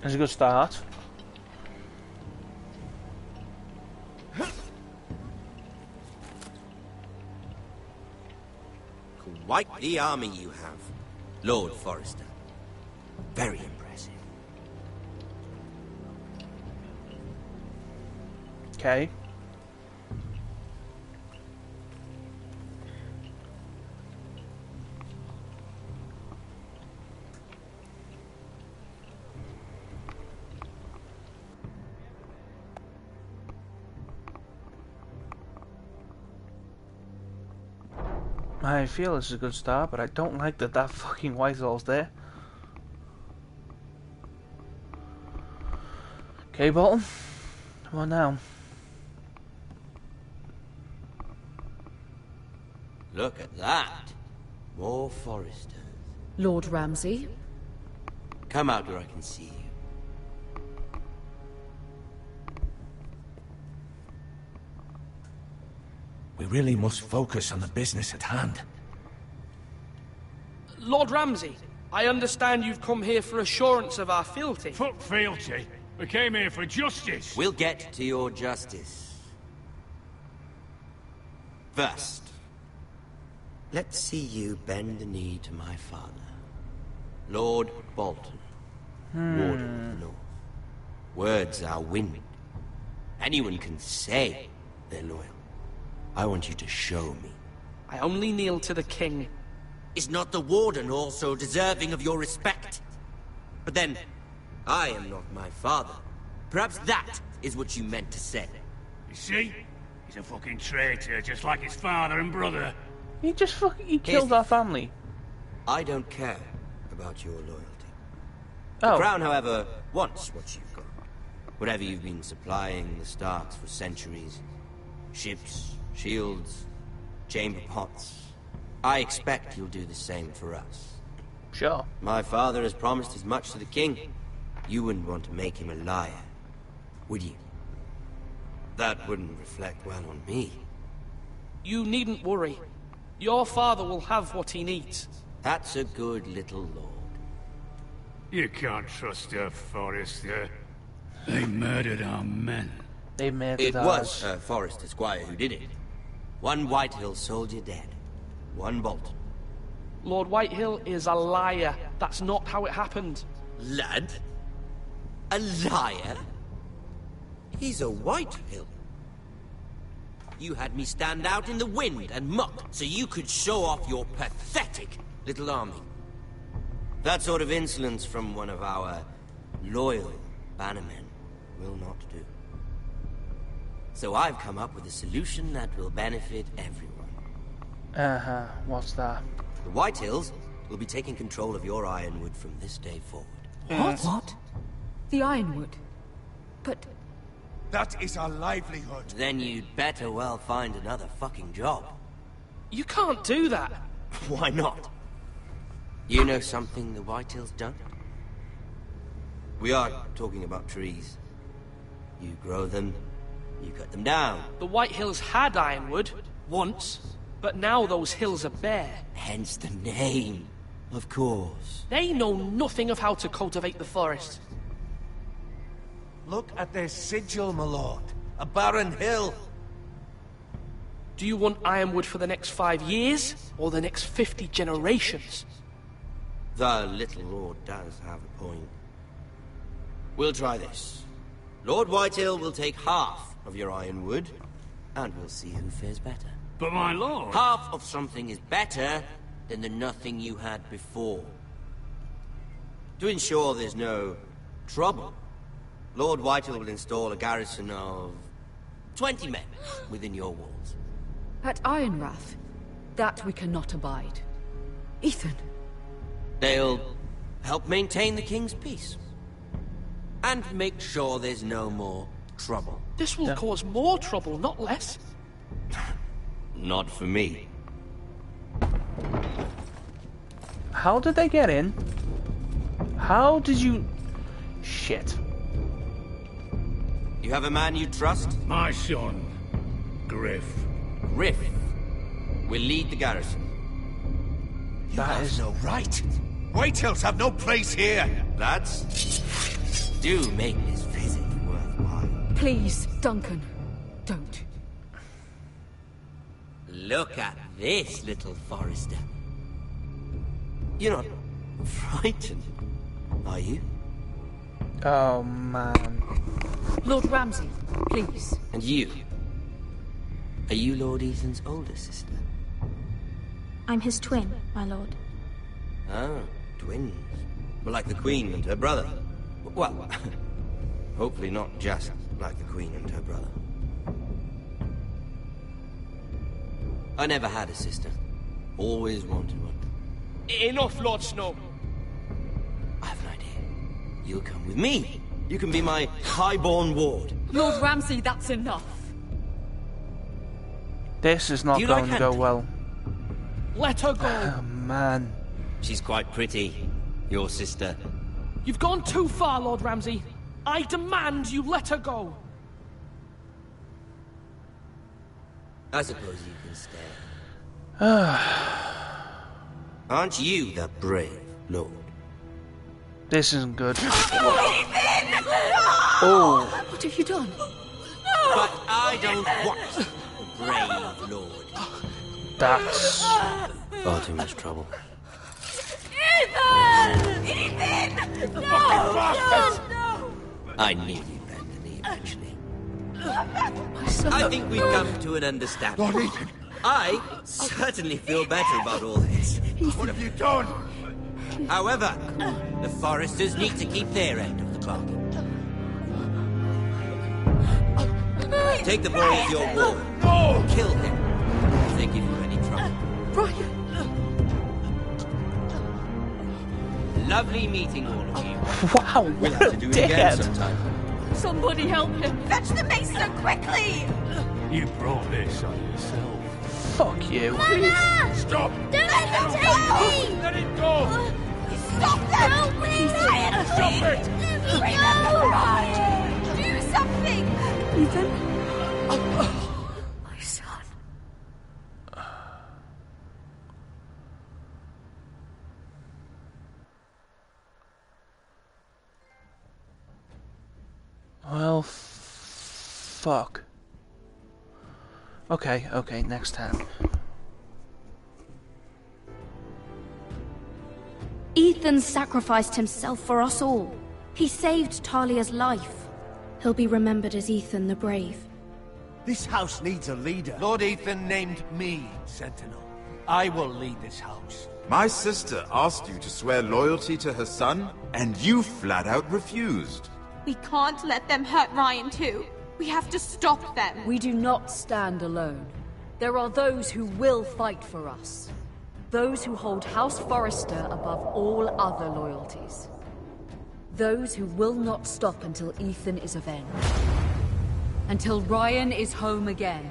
That's a good start. Quite the army you have, Lord Forrester. Very impressive. Okay. I feel this is a good start, but I don't like that fucking Whitehall's there. Okay, Bolton. Come on now. Look at that. More Foresters. Lord Ramsay? Come out where I can see you. We really must focus on the business at hand. Lord Ramsay, I understand you've come here for assurance of our fealty. Fuck fealty. We came here for justice. We'll get to your justice. First, let's see you bend the knee to my father, Lord Bolton, Warden of the North. Words are wind. Anyone can say they're loyal. I want you to show me. I only kneel to the king. Is not the Warden also deserving of your respect? But then, I am not my father. Perhaps that is what you meant to say. You see? He's a fucking traitor, just like his father and brother. He killed our family. I don't care about your loyalty. Oh. The Crown, however, wants what you've got. Whatever you've been supplying the Starks for centuries. Ships, shields, chamber pots. I expect you'll do the same for us. Sure. My father has promised as much to the king. You wouldn't want to make him a liar, would you? That wouldn't reflect well on me. You needn't worry. Your father will have what he needs. That's a good little lord. You can't trust a Forester. They murdered our men. They murdered It ours. was a Forester squire who did it. One Whitehill soldier dead. One Bolton. Lord Whitehill is a liar. That's not how it happened. Lad? A liar? He's a Whitehill. You had me stand out in the wind and muck so you could show off your pathetic little army. That sort of insolence from one of our loyal bannermen will not do. So I've come up with a solution that will benefit everyone. Uh-huh, what's that? The Whitehills will be taking control of your Ironwood from this day forward. What? The Ironwood? But... That is our livelihood. Then you'd better well find another fucking job. You can't do that. Why not? You know something the Whitehills don't? We are talking about trees. You grow them, you cut them down. The Whitehills had Ironwood, once, but now those hills are bare. Hence the name, of course. They know nothing of how to cultivate the forest. Look at their sigil, my lord. A barren hill. Do you want Ironwood for the next 5 years, or the next 50 generations? The little lord does have a point. We'll try this. Lord Whitehill will take half of your Ironwood, and we'll see who fares better. But my lord... Half of something is better than the nothing you had before. To ensure there's no trouble, Lord Whitehill will install a garrison of 20 men within your walls. At Ironrath? That we cannot abide. Ethan. They'll help maintain the king's peace. And make sure there's no more trouble. This will cause more trouble, not less. Not for me. How did they get in? How did you... Shit. You have a man you trust? My son, Griff. Griff will lead the garrison. You have no right. Whitehills have no place here. Lads, do make this visit worthwhile. Please, Duncan, don't. Look at this, little Forester. You're not frightened, are you? Oh, man. Lord Ramsay, please. And you? Are you Lord Ethan's older sister? I'm his twin, my lord. Oh, twins. Well, like the Queen and her brother. Well, hopefully not just like the Queen and her brother. I never had a sister. Always wanted one. Enough, Lord Snow. I have an idea. You'll come with me, You can be my highborn ward. Lord Ramsay, that's enough. This is not going to go well. Let her go. Oh, man. She's quite pretty, your sister. You've gone too far, Lord Ramsay. I demand you let her go. I suppose you can stay. Aren't you the brave lord? This isn't good. Oh. What have you done? But I don't want a brave lord. That's far too much trouble. Ethan! Ethan! No! No! I knew you'd bend the knee eventually. My son. I think we've come to an understanding. Lord Ethan! I certainly feel better about all this. What have you done? However, the Foresters need to keep their end of the bargain. Take the boy as your ward. No! Kill him if they give you any trouble. Brian! Lovely meeting all of you. Wow, We'll what have a to do it again dickhead. sometime. Somebody help him! Fetch the mason quickly! You brought this on yourself. Fuck you. Mama! Stop! Don't let them take me! Let it go! Stop them! Help me! Ryan, Stop it! Let me go! Ryan! Do something! Ethan? My son. Well, fuck. Okay, next time. Ethan sacrificed himself for us all. He saved Talia's life. He'll be remembered as Ethan the Brave. This house needs a leader. Lord Ethan named me Sentinel. I will lead this house. My sister asked you to swear loyalty to her son, and you flat out refused. We can't let them hurt Ryan too. We have to stop them. We do not stand alone. There are those who will fight for us. Those who hold House Forrester above all other loyalties. Those who will not stop until Ethan is avenged. Until Ryan is home again,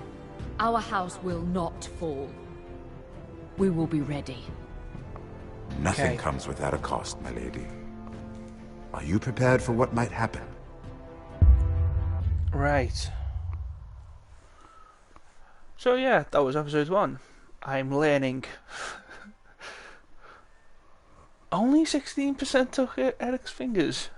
our house will not fall. We will be ready. Nothing Okay. comes without a cost, my lady. Are you prepared for what might happen? Right. So yeah, that was episode 1. I'm learning. Only 16% took Eric's fingers.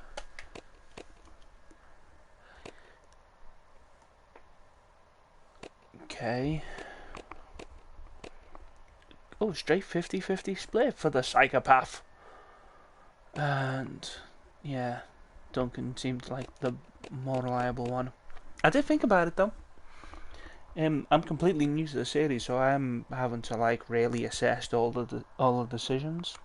Okay. Oh, straight 50-50 split for the psychopath. And yeah, Duncan seemed like the more reliable one. I did think about it though. I'm completely new to the series, so I'm having to like really assess all the decisions.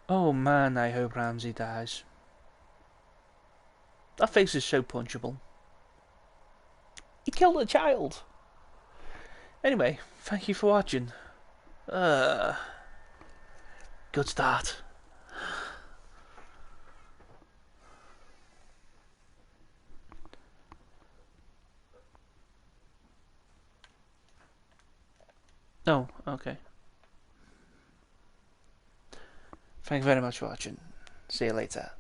Oh man, I hope Ramsay dies. That face is so punchable. He killed a child. Anyway, thank you for watching. Good start. Oh, okay. Thank you very much for watching. See you later.